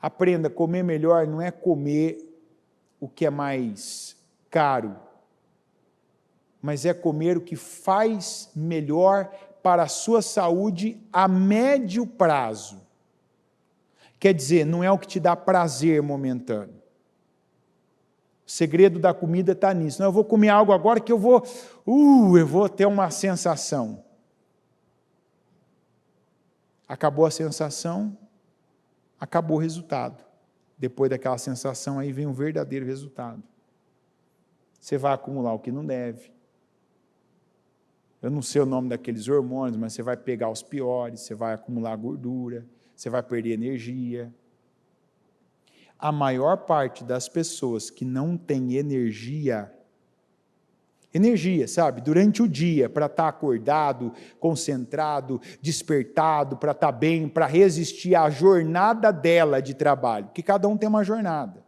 aprenda, comer melhor não é comer o que é mais caro, mas é comer o que faz melhor para a sua saúde a médio prazo. Quer dizer, não é o que te dá prazer momentâneo. O segredo da comida está nisso. Não, eu vou comer algo agora que eu vou ter uma sensação. Acabou a sensação, acabou o resultado. Depois daquela sensação, aí vem um verdadeiro resultado. Você vai acumular o que não deve. Eu não sei o nome daqueles hormônios, mas você vai pegar os piores, você vai acumular gordura, você vai perder energia. A maior parte das pessoas que não tem energia, sabe, durante o dia, para estar acordado, concentrado, despertado, para estar bem, para resistir à jornada dela de trabalho, porque cada um tem uma jornada.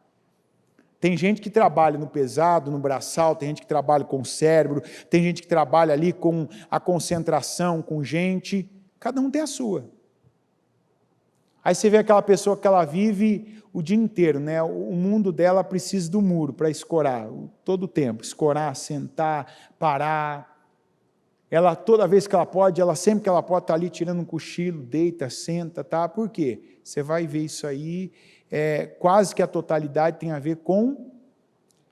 Tem gente que trabalha no pesado, no braçal, tem gente que trabalha com o cérebro, tem gente que trabalha ali com a concentração, com gente, cada um tem a sua. Aí você vê aquela pessoa que ela vive o dia inteiro, né? O mundo dela precisa do muro para escorar, todo o tempo, escorar, sentar, parar. Ela, toda vez que ela pode, sempre que ela pode, está ali tirando um cochilo, deita, senta, tá? Por quê? Você vai ver isso aí, quase que a totalidade tem a ver com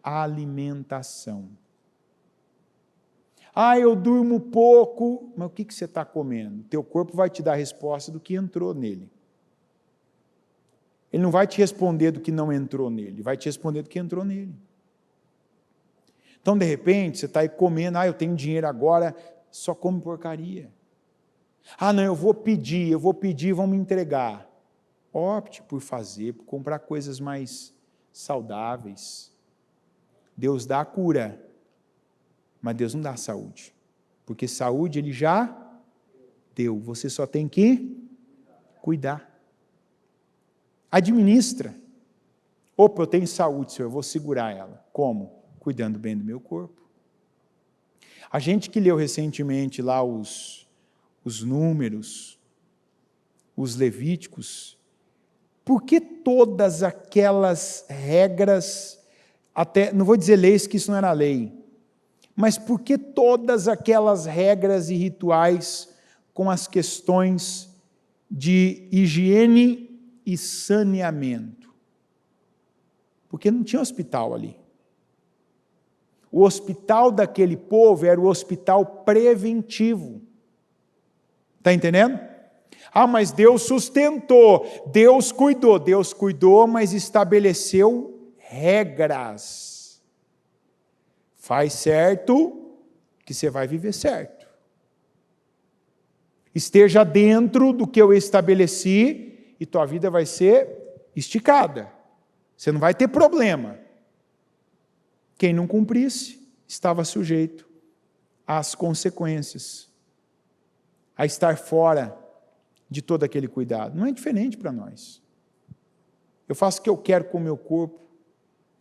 a alimentação. Eu durmo pouco, mas o que você está comendo? Teu corpo vai te dar a resposta do que entrou nele. Ele não vai te responder do que não entrou nele, ele vai te responder do que entrou nele. Então, de repente, você está aí comendo, eu tenho dinheiro agora, só come porcaria. Não, eu vou pedir, vão me entregar. Opte por fazer, por comprar coisas mais saudáveis. Deus dá a cura, mas Deus não dá a saúde. Porque saúde Ele já deu, você só tem que cuidar. Administra. Eu tenho saúde, Senhor, eu vou segurar ela. Como? Cuidando bem do meu corpo. A gente que leu recentemente lá os números, os levíticos, por que todas aquelas regras, até, não vou dizer leis que isso não era lei, mas por que todas aquelas regras e rituais com as questões de higiene e saneamento? Porque não tinha hospital ali. O hospital daquele povo era o hospital preventivo. Está entendendo? Mas Deus sustentou, Deus cuidou, mas estabeleceu regras. Faz certo, que você vai viver certo. Esteja dentro do que eu estabeleci, e tua vida vai ser esticada. Você não vai ter problema. Quem não cumprisse, estava sujeito às consequências, a estar fora de todo aquele cuidado. Não é diferente para nós. Eu faço o que eu quero com o meu corpo,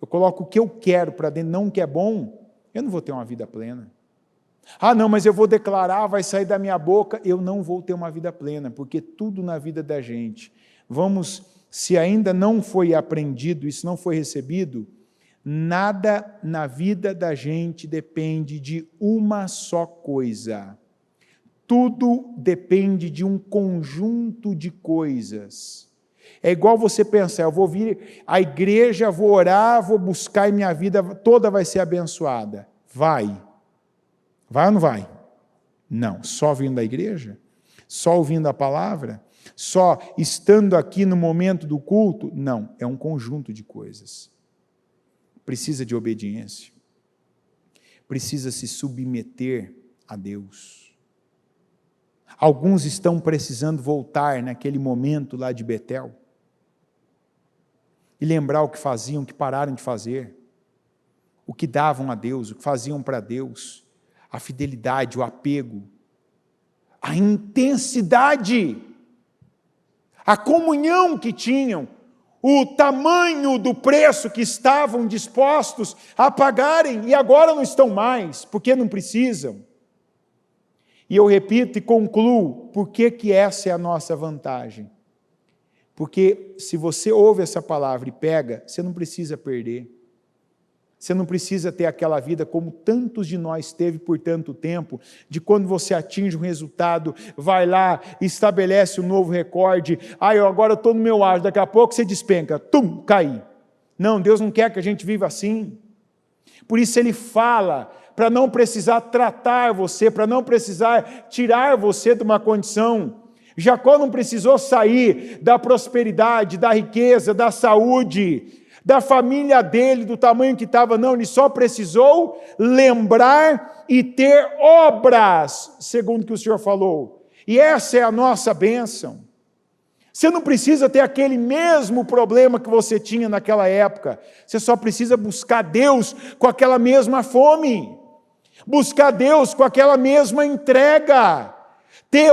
eu coloco o que eu quero para dentro, não o que é bom, eu não vou ter uma vida plena. Não, mas eu vou declarar, vai sair da minha boca, eu não vou ter uma vida plena, porque tudo na vida da gente, se ainda não foi aprendido, isso não foi recebido, nada na vida da gente depende de uma só coisa. Tudo depende de um conjunto de coisas. É igual você pensar, eu vou vir à igreja, vou orar, vou buscar e minha vida toda vai ser abençoada. Vai. Vai ou não vai? Não. Só vindo da igreja? Só ouvindo a palavra? Só estando aqui no momento do culto? Não. É um conjunto de coisas. Precisa de obediência. precisa se submeter a Deus. Alguns estão precisando voltar naquele momento lá de Betel e lembrar o que faziam, o que pararam de fazer, o que davam a Deus, o que faziam para Deus, a fidelidade, o apego, a intensidade, a comunhão que tinham, o tamanho do preço que estavam dispostos a pagarem, e agora não estão mais, porque não precisam. E eu repito e concluo, por que essa é a nossa vantagem? Porque se você ouve essa palavra e pega, você não precisa perder. Você não precisa ter aquela vida como tantos de nós teve por tanto tempo, de quando você atinge um resultado, vai lá, estabelece um novo recorde, agora eu estou no meu auge, daqui a pouco você despenca, cai. Não, Deus não quer que a gente viva assim. Por isso Ele fala, para não precisar tratar você, para não precisar tirar você de uma condição. Jacó não precisou sair da prosperidade, da riqueza, da saúde, da família dele, do tamanho que estava, não, ele só precisou lembrar e ter obras, segundo o que o Senhor falou. E essa é a nossa bênção. Você não precisa ter aquele mesmo problema que você tinha naquela época, você só precisa buscar Deus com aquela mesma fome, buscar Deus com aquela mesma entrega.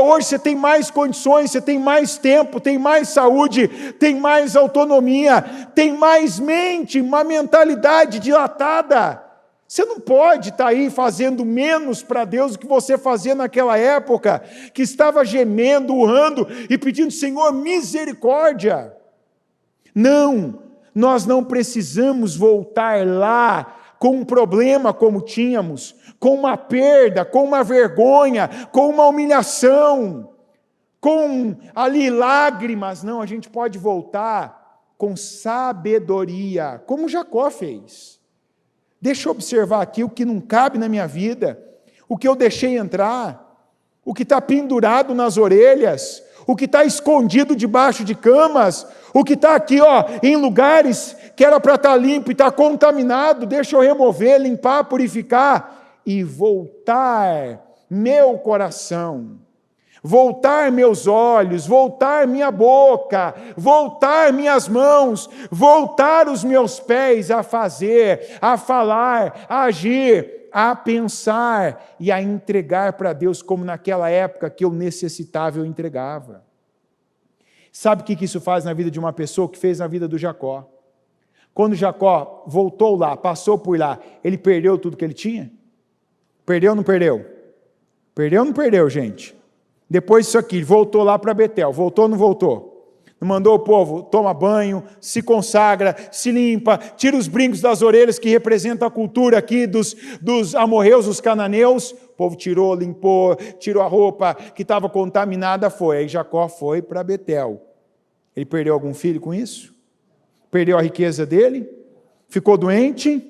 Hoje você tem mais condições, você tem mais tempo, tem mais saúde, tem mais autonomia, tem mais mente, uma mentalidade dilatada. Você não pode estar aí fazendo menos para Deus do que você fazia naquela época, que estava gemendo, urrando e pedindo, Senhor, misericórdia. Não, nós não precisamos voltar lá com um problema como tínhamos, com uma perda, com uma vergonha, com uma humilhação, com ali lágrimas. Não, a gente pode voltar com sabedoria, como Jacó fez. Deixa eu observar aqui o que não cabe na minha vida, o que eu deixei entrar, o que está pendurado nas orelhas, o que está escondido debaixo de camas, o que está aqui em lugares que era para estar limpo e está contaminado, deixa eu remover, limpar, purificar e voltar meu coração, voltar meus olhos, voltar minha boca, voltar minhas mãos, voltar os meus pés a fazer, a falar, a agir, a pensar e a entregar para Deus, como naquela época que eu necessitava, eu entregava. Sabe o que isso faz na vida de uma pessoa? Que fez na vida do Jacó. Quando Jacó voltou lá, passou por lá, ele perdeu tudo que ele tinha? Perdeu ou não perdeu? Perdeu ou não perdeu, gente? Depois disso aqui, voltou lá para Betel, voltou ou não voltou? Mandou o povo, toma banho, se consagra, se limpa, tira os brincos das orelhas que representam a cultura aqui dos amorreus, dos cananeus. O povo tirou, limpou, tirou a roupa que estava contaminada, foi. Aí Jacó foi para Betel. Ele perdeu algum filho com isso? Perdeu a riqueza dele? Ficou doente?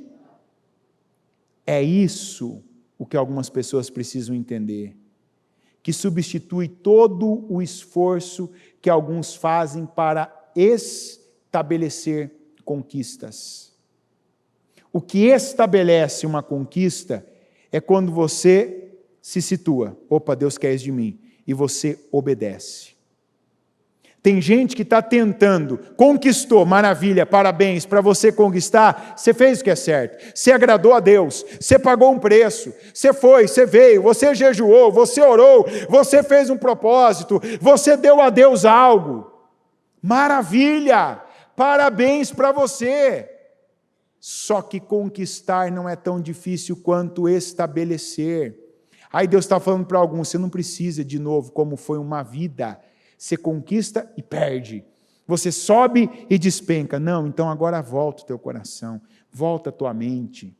É isso o que algumas pessoas precisam entender, que substitui todo o esforço que alguns fazem para estabelecer conquistas. O que estabelece uma conquista é quando você se situa, opa, Deus quer isso de mim, e você obedece. Tem gente que está tentando, conquistou, maravilha, parabéns, para você conquistar, você fez o que é certo, você agradou a Deus, você pagou um preço, você foi, você veio, você jejuou, você orou, você fez um propósito, você deu a Deus algo, maravilha, parabéns para você. Só que conquistar não é tão difícil quanto estabelecer. Aí Deus está falando para alguns, você não precisa de novo, como foi uma vida, você conquista e perde. Você sobe e despenca. Não, então agora volta o teu coração, volta a tua mente.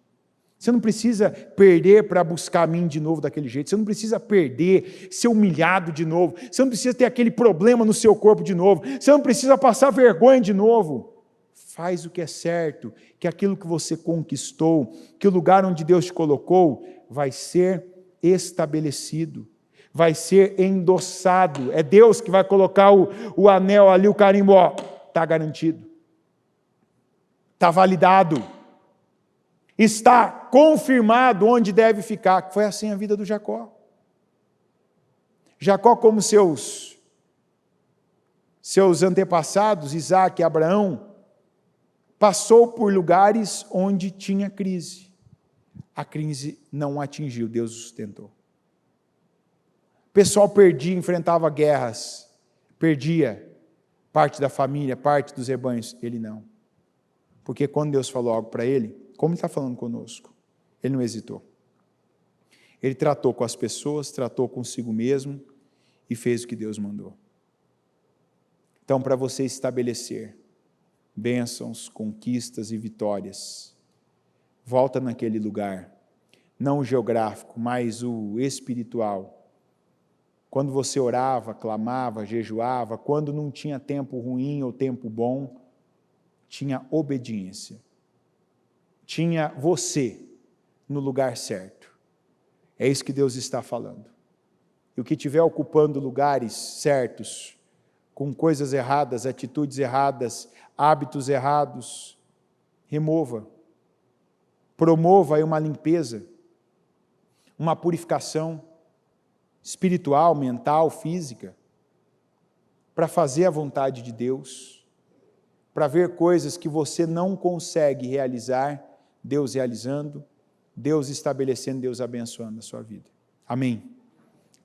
Você não precisa perder para buscar a mim de novo daquele jeito. Você não precisa perder, ser humilhado de novo. Você não precisa ter aquele problema no seu corpo de novo. Você não precisa passar vergonha de novo. Faz o que é certo, que aquilo que você conquistou, que o lugar onde Deus te colocou, vai ser estabelecido. Vai ser endossado, é Deus que vai colocar o anel ali, o carimbo, está garantido, está validado. Está confirmado onde deve ficar. Foi assim a vida do Jacó. Jacó, como seus antepassados, Isaac e Abraão, passou por lugares onde tinha crise. A crise não o atingiu, Deus o sustentou. O pessoal perdia, enfrentava guerras, perdia parte da família, parte dos rebanhos. Ele não. Porque quando Deus falou algo para ele, como Ele está falando conosco, ele não hesitou. Ele tratou com as pessoas, tratou consigo mesmo e fez o que Deus mandou. Então, para você estabelecer bênçãos, conquistas e vitórias, volta naquele lugar, não o geográfico, mas o espiritual. Quando você orava, clamava, jejuava, quando não tinha tempo ruim ou tempo bom, tinha obediência. Tinha você no lugar certo. É isso que Deus está falando. E o que estiver ocupando lugares certos, com coisas erradas, atitudes erradas, hábitos errados, remova. Promova aí uma limpeza, uma purificação espiritual, mental, física, para fazer a vontade de Deus, para ver coisas que você não consegue realizar, Deus realizando, Deus estabelecendo, Deus abençoando a sua vida. Amém?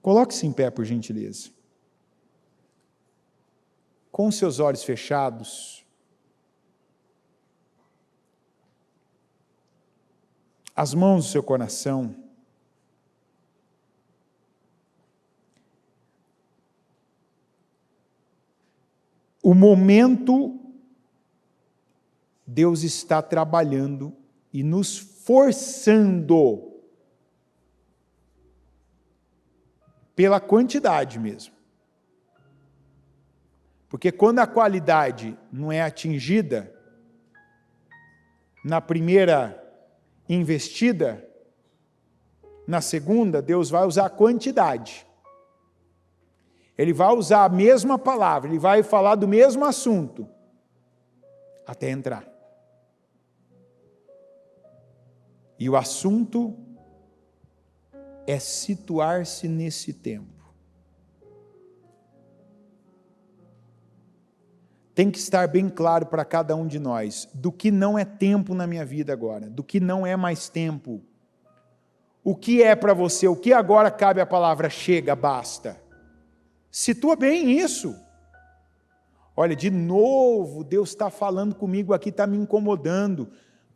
Coloque-se em pé, por gentileza. Com seus olhos fechados, as mãos do seu coração, o momento Deus está trabalhando e nos forçando pela quantidade mesmo. Porque quando a qualidade não é atingida na primeira investida, na segunda, Deus vai usar a quantidade. Ele vai usar a mesma palavra, ele vai falar do mesmo assunto, até entrar. E o assunto é situar-se nesse tempo. Tem que estar bem claro para cada um de nós, do que não é tempo na minha vida agora, do que não é mais tempo. O que é para você, o que agora cabe a palavra chega, basta. Situa bem isso. Olha, de novo, Deus está falando comigo aqui, está me incomodando,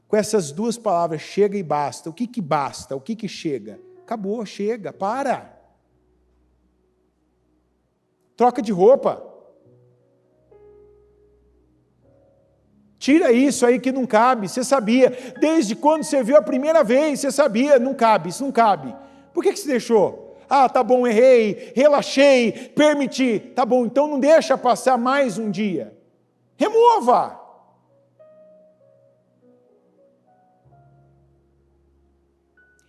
com essas duas palavras, chega e basta. O que que basta? O que que chega? Acabou, chega, para. Troca de roupa. Tira isso aí que não cabe, você sabia. Desde quando você viu a primeira vez, você sabia, não cabe, isso não cabe. Por que você deixou? Ah, tá bom, errei, relaxei, permiti. Tá bom, então não deixa passar mais um dia. Remova.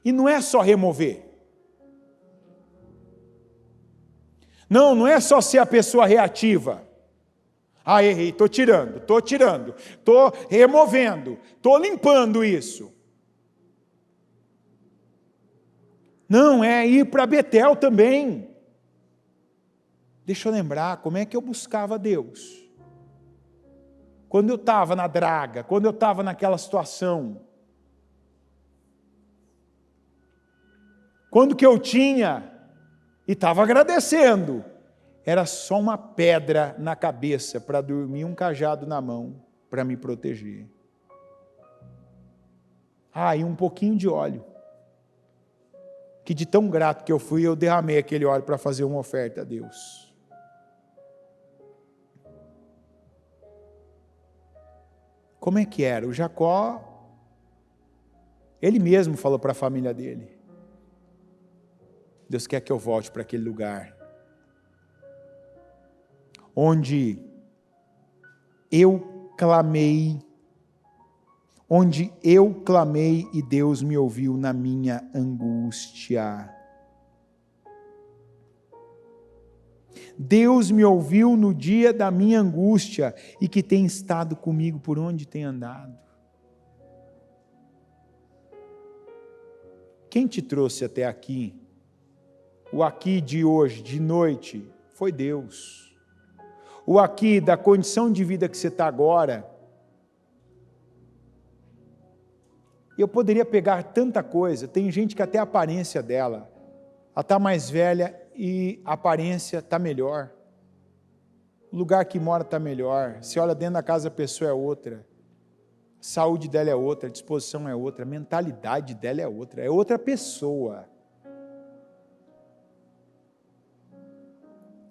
E não é só remover. Não é só ser a pessoa reativa. Ah, errei, estou tirando, estou removendo, estou limpando isso. Não, é ir para Betel também. Deixa eu lembrar, como é que eu buscava Deus? Quando eu estava na draga, quando eu estava naquela situação. Quando que eu tinha e estava agradecendo. Era só uma pedra na cabeça para dormir, um cajado na mão para me proteger. Ah, e um pouquinho de óleo. Que de tão grato que eu fui, eu derramei aquele óleo para fazer uma oferta a Deus. Como é que era? O Jacó, ele mesmo falou para a família dele. Deus quer que eu volte para aquele lugar onde eu clamei e Deus me ouviu na minha angústia. Deus me ouviu no dia da minha angústia e que tem estado comigo por onde tem andado. Quem te trouxe até aqui? O aqui de hoje, de noite, foi Deus. O aqui da condição de vida que você está agora. Eu poderia pegar tanta coisa. Tem gente que até a aparência dela, ela está mais velha e a aparência está melhor. O lugar que mora está melhor. Se olha dentro da casa da pessoa é outra. A saúde dela é outra, a disposição é outra, a mentalidade dela é outra pessoa.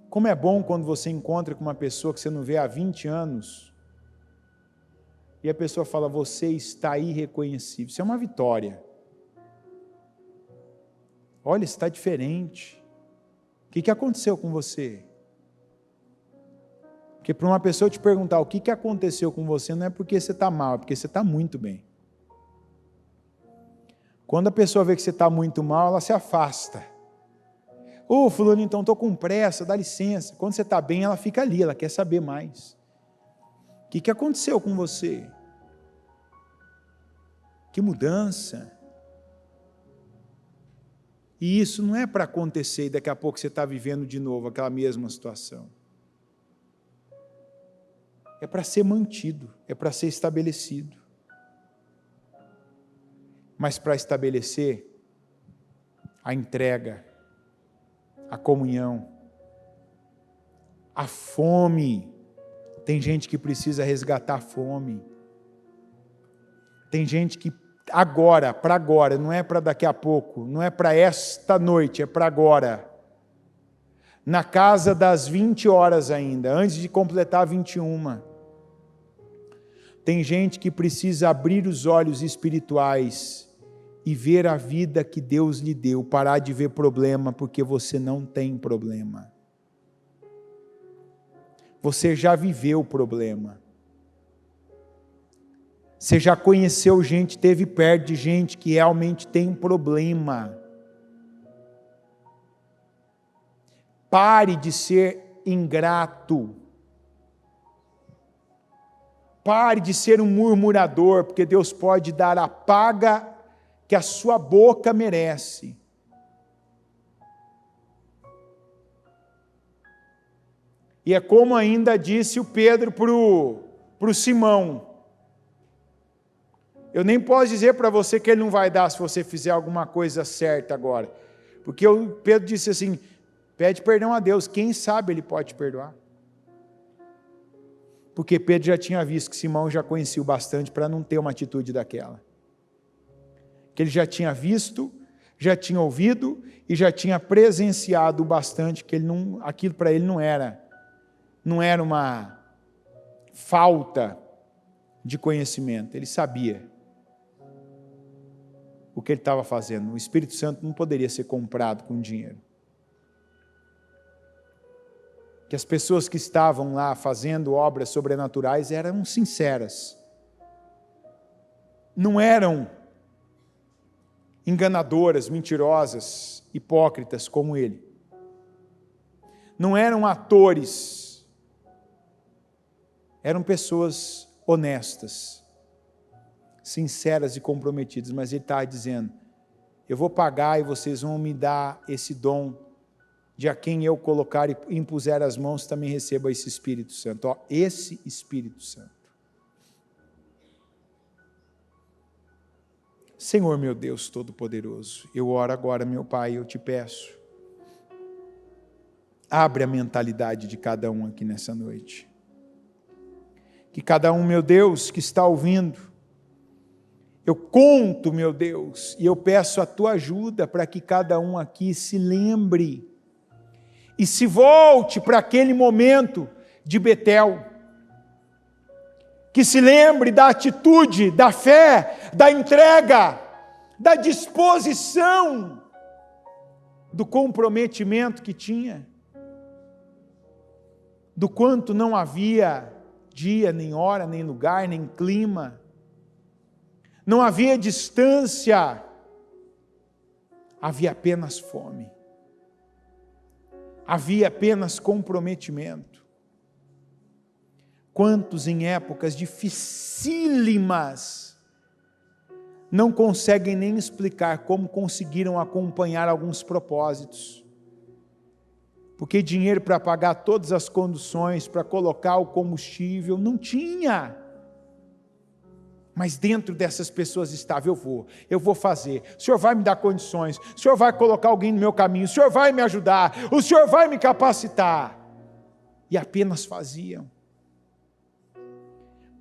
Como é bom quando você encontra com uma pessoa que você não vê há 20 anos e a pessoa fala, você está irreconhecível. Isso é uma vitória. Olha, está diferente. O que aconteceu com você? Porque para uma pessoa te perguntar o que aconteceu com você, não é porque você está mal, é porque você está muito bem. Quando a pessoa vê que você está muito mal, ela se afasta. Ô, fulano, então estou com pressa, dá licença. Quando você está bem, ela fica ali, ela quer saber mais. O que aconteceu com você? Que mudança. E isso não é para acontecer e daqui a pouco você está vivendo de novo aquela mesma situação. É para ser mantido, é para ser estabelecido. Mas para estabelecer a entrega, a comunhão, a fome. Tem gente que precisa resgatar a fome. Tem gente que agora, para agora, não é para daqui a pouco, não é para esta noite, é para agora. Na casa das 20 horas ainda, antes de completar 21. Tem gente que precisa abrir os olhos espirituais e ver a vida que Deus lhe deu, parar de ver problema, porque você não tem problema. Você já viveu o problema. Você já conheceu gente, esteve perto de gente que realmente tem problema. Pare de ser ingrato. Pare de ser um murmurador, porque Deus pode dar a paga que a sua boca merece. E é como ainda disse o Pedro para o Simão. Eu nem posso dizer para você que ele não vai dar se você fizer alguma coisa certa agora. Porque o Pedro disse assim, pede perdão a Deus, quem sabe ele pode te perdoar. Porque Pedro já tinha visto que Simão já conhecia o bastante para não ter uma atitude daquela. Que ele já tinha visto, já tinha ouvido e já tinha presenciado o bastante que ele não, aquilo para ele não era uma falta de conhecimento. Ele sabia o que ele estava fazendo. O Espírito Santo não poderia ser comprado com dinheiro. Que as pessoas que estavam lá fazendo obras sobrenaturais eram sinceras. Não eram enganadoras, mentirosas, hipócritas como ele. Não eram atores. Eram pessoas honestas, sinceras e comprometidas, mas ele estava dizendo, eu vou pagar e vocês vão me dar esse dom de a quem eu colocar e impuser as mãos também receba esse Espírito Santo. Ó, esse Espírito Santo. Senhor meu Deus Todo-Poderoso, eu oro agora, meu Pai, eu te peço, abre a mentalidade de cada um aqui nessa noite. Que cada um, meu Deus, que está ouvindo, eu conto, meu Deus, e eu peço a tua ajuda para que cada um aqui se lembre e se volte para aquele momento de Betel, que se lembre da atitude, da fé, da entrega, da disposição, do comprometimento que tinha, do quanto não havia dia, nem hora, nem lugar, nem clima, não havia distância, havia apenas fome. Havia apenas comprometimento. Quantos em épocas dificílimas não conseguem nem explicar como conseguiram acompanhar alguns propósitos. Porque dinheiro para pagar todas as conduções, para colocar o combustível, não tinha. Mas dentro dessas pessoas estava, eu vou fazer, o Senhor vai me dar condições, o Senhor vai colocar alguém no meu caminho, o Senhor vai me ajudar, o Senhor vai me capacitar. E apenas faziam.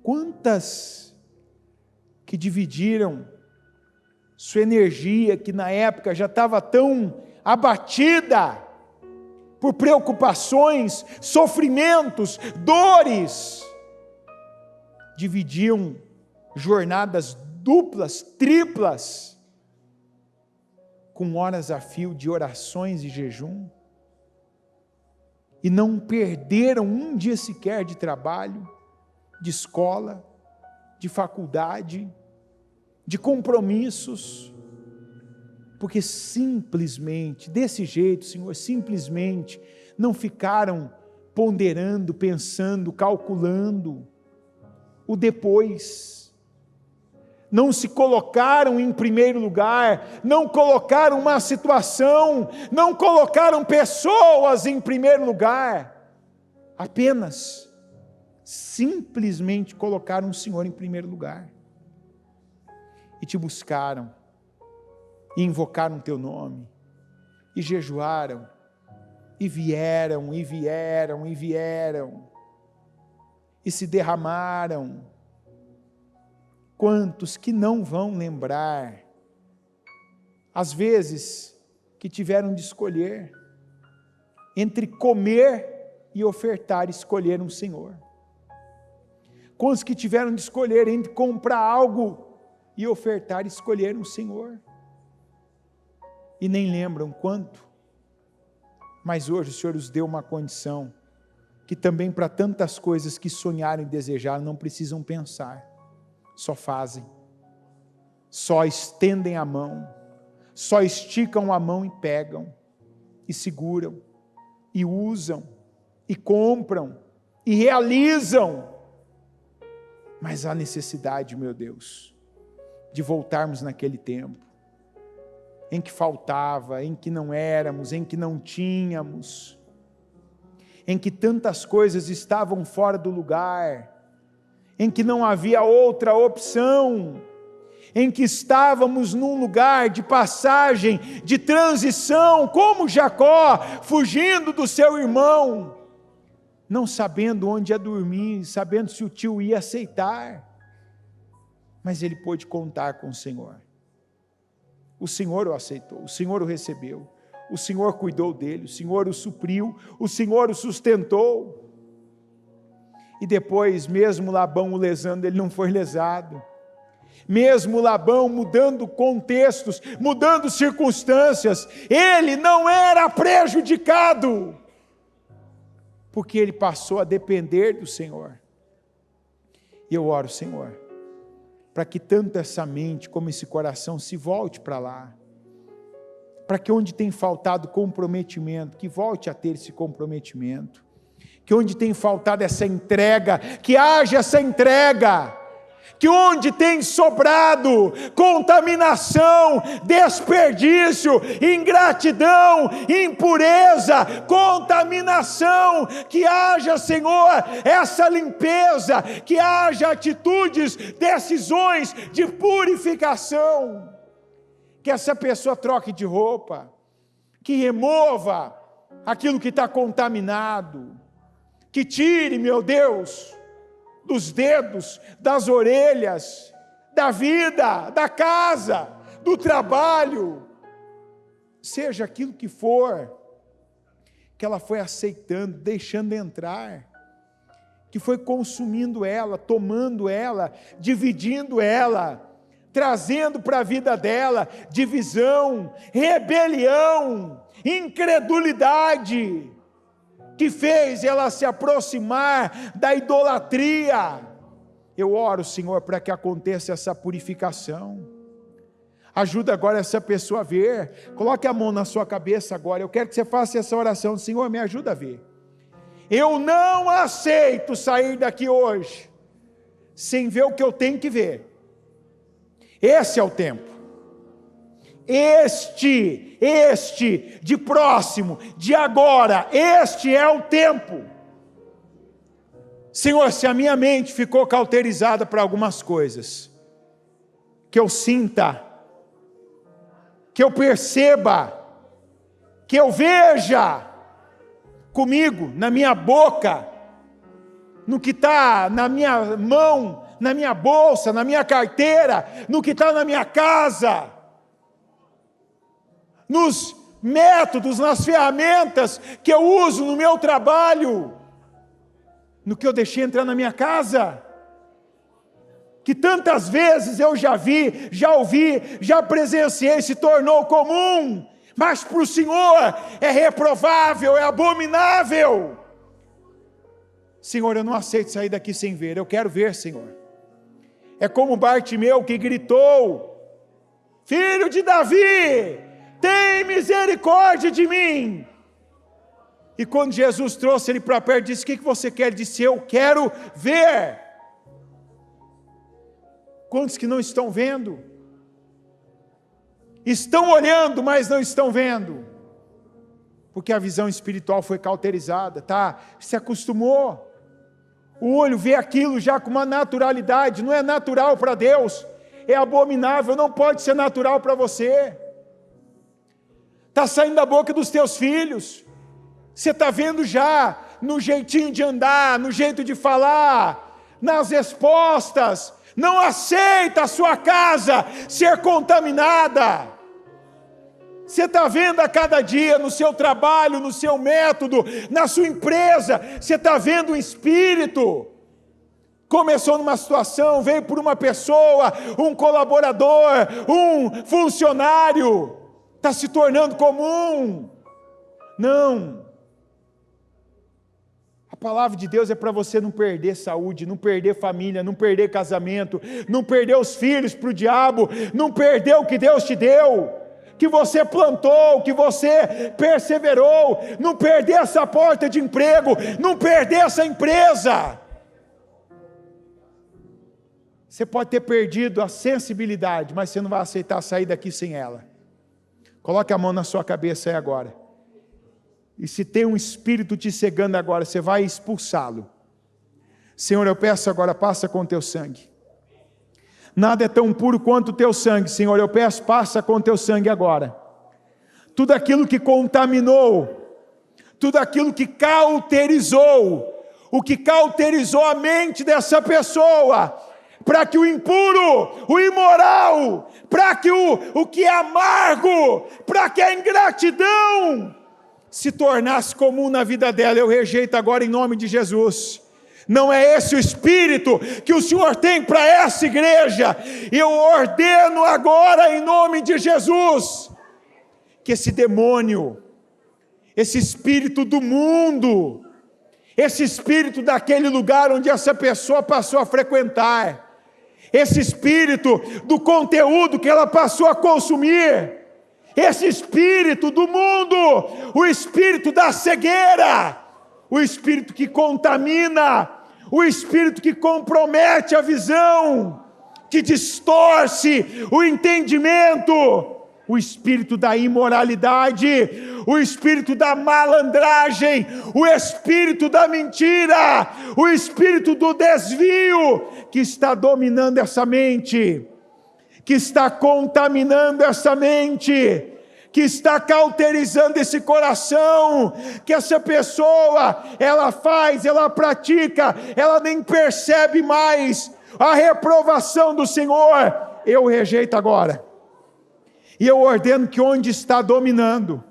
Quantas que dividiram sua energia, que na época já estava tão abatida por preocupações, sofrimentos, dores, dividiam jornadas duplas, triplas, com horas a fio de orações e jejum, e não perderam um dia sequer de trabalho, de escola, de faculdade, de compromissos, porque simplesmente, desse jeito, Senhor, simplesmente não ficaram ponderando, pensando, calculando o depois, não se colocaram em primeiro lugar, não colocaram uma situação, não colocaram pessoas em primeiro lugar, apenas, simplesmente colocaram o Senhor em primeiro lugar, e te buscaram, e invocaram o teu nome, e jejuaram, e vieram, e vieram, e vieram, e se derramaram. Quantos que não vão lembrar, às vezes, que tiveram de escolher, entre comer e ofertar, escolheram o Senhor. Quantos que tiveram de escolher entre comprar algo e ofertar, escolheram o Senhor. E nem lembram quanto, mas hoje o Senhor os deu uma condição, que também para tantas coisas que sonharam e desejaram, não precisam pensar, só fazem, só estendem a mão, só esticam a mão e pegam, e seguram, e usam, e compram, e realizam. Mas há necessidade, meu Deus, de voltarmos naquele tempo, em que faltava, em que não éramos, em que não tínhamos, em que tantas coisas estavam fora do lugar, em que não havia outra opção, em que estávamos num lugar de passagem, de transição, como Jacó, fugindo do seu irmão, não sabendo onde ia dormir, sabendo se o tio ia aceitar, mas ele pôde contar com o Senhor. O Senhor o aceitou, o Senhor o recebeu, o Senhor cuidou dele, o Senhor o supriu, o Senhor o sustentou. E depois, mesmo Labão o lesando, ele não foi lesado. Mesmo Labão mudando contextos, mudando circunstâncias, ele não era prejudicado, porque ele passou a depender do Senhor. E eu oro, Senhor, para que tanto essa mente como esse coração se volte para lá, para que onde tem faltado comprometimento, que volte a ter esse comprometimento, que onde tem faltado essa entrega, que haja essa entrega, que onde tem sobrado contaminação, desperdício, ingratidão, impureza, contaminação, que haja, Senhor, essa limpeza, que haja atitudes, decisões de purificação, que essa pessoa troque de roupa, que remova aquilo que está contaminado, que tire, meu Deus, dos dedos, das orelhas, da vida, da casa, do trabalho, seja aquilo que for, que ela foi aceitando, deixando entrar, que foi consumindo ela, tomando ela, dividindo ela, trazendo para a vida dela divisão, rebelião, incredulidade, que fez ela se aproximar da idolatria. Eu oro, Senhor, para que aconteça essa purificação. Ajuda agora essa pessoa a ver. Coloque a mão na sua cabeça agora. Eu quero que você faça essa oração. Senhor, me ajuda a ver. Eu não aceito sair daqui hoje sem ver o que eu tenho que ver. Esse é o tempo. Este de próximo, de agora, este é o tempo. Senhor, se a minha mente ficou cauterizada para algumas coisas, que eu sinta, que eu perceba, que eu veja comigo, na minha boca, no que está na minha mão, na minha bolsa, na minha carteira, no que está na minha casa, nos métodos, nas ferramentas que eu uso no meu trabalho, no que eu deixei entrar na minha casa, que tantas vezes eu já vi, já ouvi, já presenciei, se tornou comum, mas para o Senhor é reprovável, é abominável. Senhor, eu não aceito sair daqui sem ver, eu quero ver, Senhor. É como Bartimeu que gritou: Filho de Davi, tem misericórdia de mim. E quando Jesus trouxe ele para perto, disse: o que você quer? Ele disse: eu quero ver. Quantos que não estão vendo? Estão olhando, mas não estão vendo, porque a visão espiritual foi cauterizada, tá? Se acostumou. O olho vê aquilo já com uma naturalidade, não é natural para Deus, é abominável, não pode ser natural para você. Está saindo da boca dos teus filhos, você está vendo já no jeitinho de andar, no jeito de falar, nas respostas. Não aceita a sua casa ser contaminada. Você está vendo a cada dia, no seu trabalho, no seu método, na sua empresa, você está vendo um espírito. Começou numa situação, veio por uma pessoa, um colaborador, um funcionário, está se tornando comum. Não. A palavra de Deus é para você não perder saúde, não perder família, não perder casamento, não perder os filhos para o diabo, não perder o que Deus te deu, que você plantou, que você perseverou, não perder essa porta de emprego, não perder essa empresa. Você pode ter perdido a sensibilidade, mas você não vai aceitar sair daqui sem ela. Coloque a mão na sua cabeça aí agora. E se tem um espírito te cegando agora, você vai expulsá-lo. Senhor, eu peço agora, passa com o teu sangue. Nada é tão puro quanto o teu sangue, Senhor, eu peço, passa com o teu sangue agora. Tudo aquilo que contaminou, tudo aquilo que cauterizou, o que cauterizou a mente dessa pessoa, para que o impuro, o imoral, para que o que é amargo, para que a ingratidão se tornasse comum na vida dela, eu rejeito agora em nome de Jesus. Não é esse o espírito que o Senhor tem para essa igreja. Eu ordeno agora em nome de Jesus, que esse demônio, esse espírito do mundo, esse espírito daquele lugar onde essa pessoa passou a frequentar, esse espírito do conteúdo que ela passou a consumir, esse espírito do mundo, o espírito da cegueira, o espírito que contamina, o espírito que compromete a visão, que distorce o entendimento, o espírito da imoralidade, o espírito da malandragem, o espírito da mentira, o espírito do desvio, que está dominando essa mente, que está contaminando essa mente, que está cauterizando esse coração, que essa pessoa, ela faz, ela pratica, ela nem percebe mais a reprovação do Senhor. Eu rejeito agora, e eu ordeno que onde está dominando,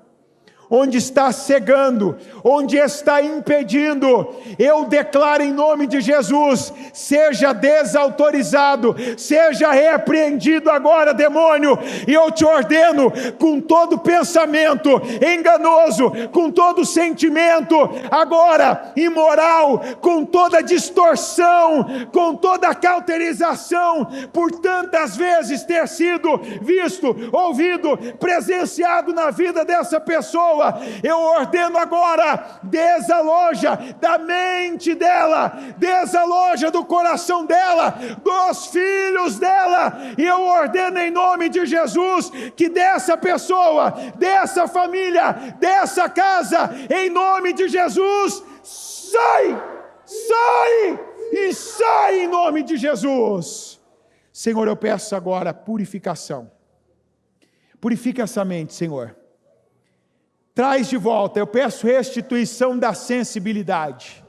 onde está cegando, onde está impedindo, eu declaro em nome de Jesus, seja desautorizado, seja repreendido agora, demônio, e eu te ordeno, com todo pensamento enganoso, com todo sentimento, agora, imoral, com toda distorção, com toda cauterização, por tantas vezes ter sido visto, ouvido, presenciado na vida dessa pessoa, pessoa, eu ordeno agora, desaloja da mente dela, desaloja do coração dela, dos filhos dela, e eu ordeno em nome de Jesus, que dessa pessoa, dessa família, dessa casa, em nome de Jesus, sai e sai em nome de Jesus. Senhor, eu peço agora purificação. Purifica essa mente, Senhor. Traz de volta, eu peço restituição da sensibilidade.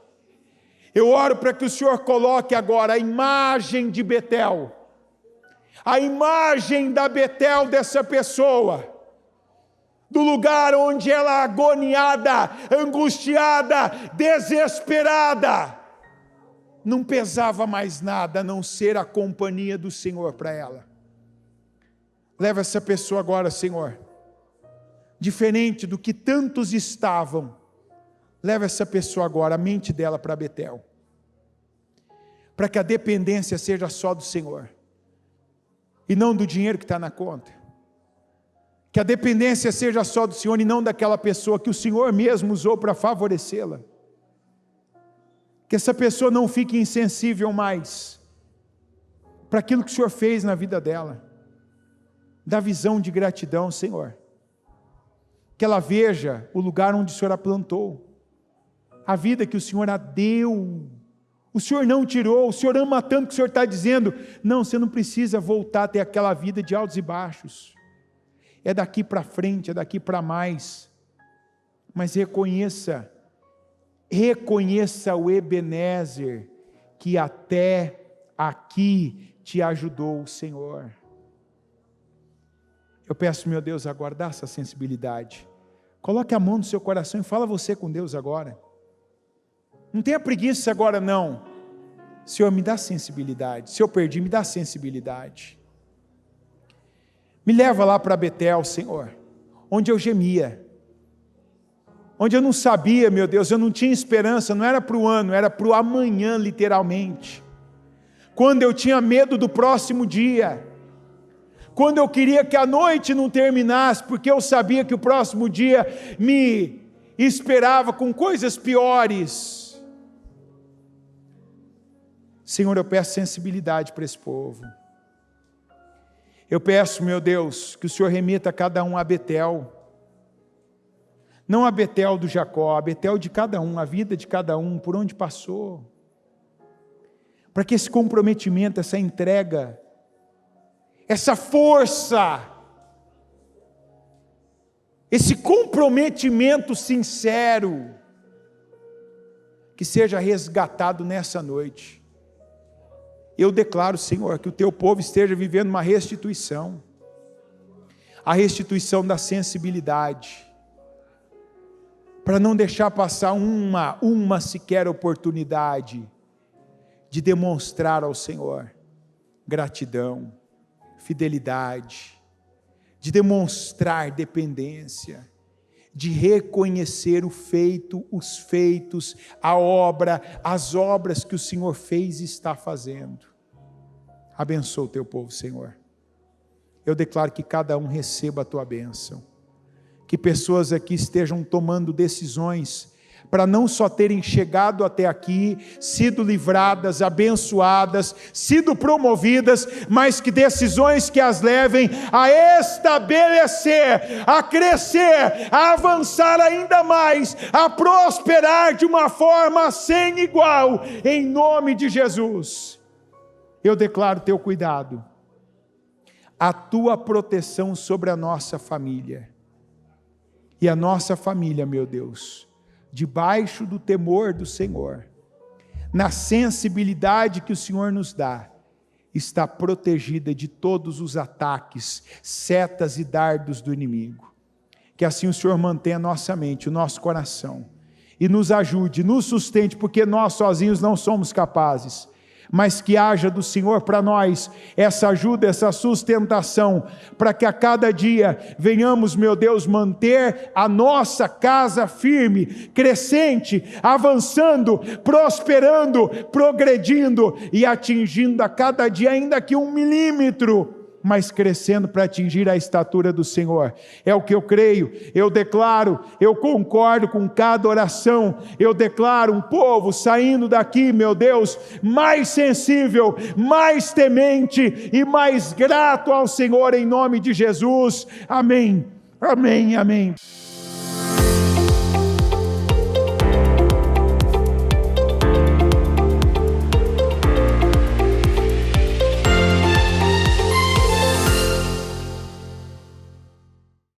Eu oro para que o Senhor coloque agora a imagem de Betel, a imagem da Betel dessa pessoa, do lugar onde ela agoniada, angustiada, desesperada, não pesava mais nada a não ser a companhia do Senhor para ela. Leva essa pessoa agora, Senhor, diferente do que tantos estavam, leva essa pessoa agora, a mente dela para Betel, para que a dependência seja só do Senhor, e não do dinheiro que está na conta. Que a dependência seja só do Senhor e não daquela pessoa que o Senhor mesmo usou para favorecê-la. Que essa pessoa não fique insensível mais para aquilo que o Senhor fez na vida dela. Dá visão de gratidão, Senhor. Que ela veja o lugar onde o Senhor a plantou, a vida que o Senhor a deu. O Senhor não tirou, o Senhor ama tanto que o Senhor está dizendo, não, você não precisa voltar a ter aquela vida de altos e baixos. É daqui para frente, é daqui para mais. Mas reconheça o Ebenezer, que até aqui te ajudou o Senhor. Eu peço, meu Deus, agora, dá essa sensibilidade. Coloque a mão no seu coração e fala você com Deus agora. Não tenha preguiça agora não. Senhor, me dá sensibilidade. Se eu perdi, me dá sensibilidade. Me leva lá para Betel, Senhor, onde eu gemia, onde eu não sabia, meu Deus, eu não tinha esperança, não era para o ano, era para o amanhã, literalmente. Quando eu tinha medo do próximo dia, quando eu queria que a noite não terminasse, porque eu sabia que o próximo dia me esperava com coisas piores. Senhor, eu peço sensibilidade para esse povo. Eu peço, meu Deus, que o Senhor remeta cada um a Betel. Não a Betel do Jacó, a Betel de cada um, a vida de cada um, por onde passou. Para que esse comprometimento, essa entrega, essa força, esse comprometimento sincero, que seja resgatado nessa noite. Eu declaro, Senhor, que o teu povo esteja vivendo uma restituição, a restituição da sensibilidade, para não deixar passar uma sequer oportunidade de demonstrar ao Senhor gratidão, fidelidade, de demonstrar dependência, de reconhecer o feito, os feitos, a obra, as obras que o Senhor fez e está fazendo. Abençoa o teu povo, Senhor. Eu declaro que cada um receba a tua bênção, que pessoas aqui estejam tomando decisões para não só terem chegado até aqui, sido livradas, abençoadas, sido promovidas, mas que decisões que as levem a estabelecer, a crescer, a avançar ainda mais, a prosperar de uma forma sem igual, em nome de Jesus. Eu declaro teu cuidado, a tua proteção sobre a nossa família, e a nossa família, meu Deus, debaixo do temor do Senhor, na sensibilidade que o Senhor nos dá, está protegida de todos os ataques, setas e dardos do inimigo. Que assim o Senhor mantenha a nossa mente, o nosso coração, e nos ajude, nos sustente, porque nós sozinhos não somos capazes, mas que haja do Senhor para nós essa ajuda, essa sustentação, para que a cada dia venhamos, meu Deus, manter a nossa casa firme, crescente, avançando, prosperando, progredindo e atingindo a cada dia, ainda que 1 milímetro, mas crescendo para atingir a estatura do Senhor. É o que eu creio, eu declaro, eu concordo com cada oração, eu declaro um povo saindo daqui, meu Deus, mais sensível, mais temente e mais grato ao Senhor, em nome de Jesus. Amém, amém, amém.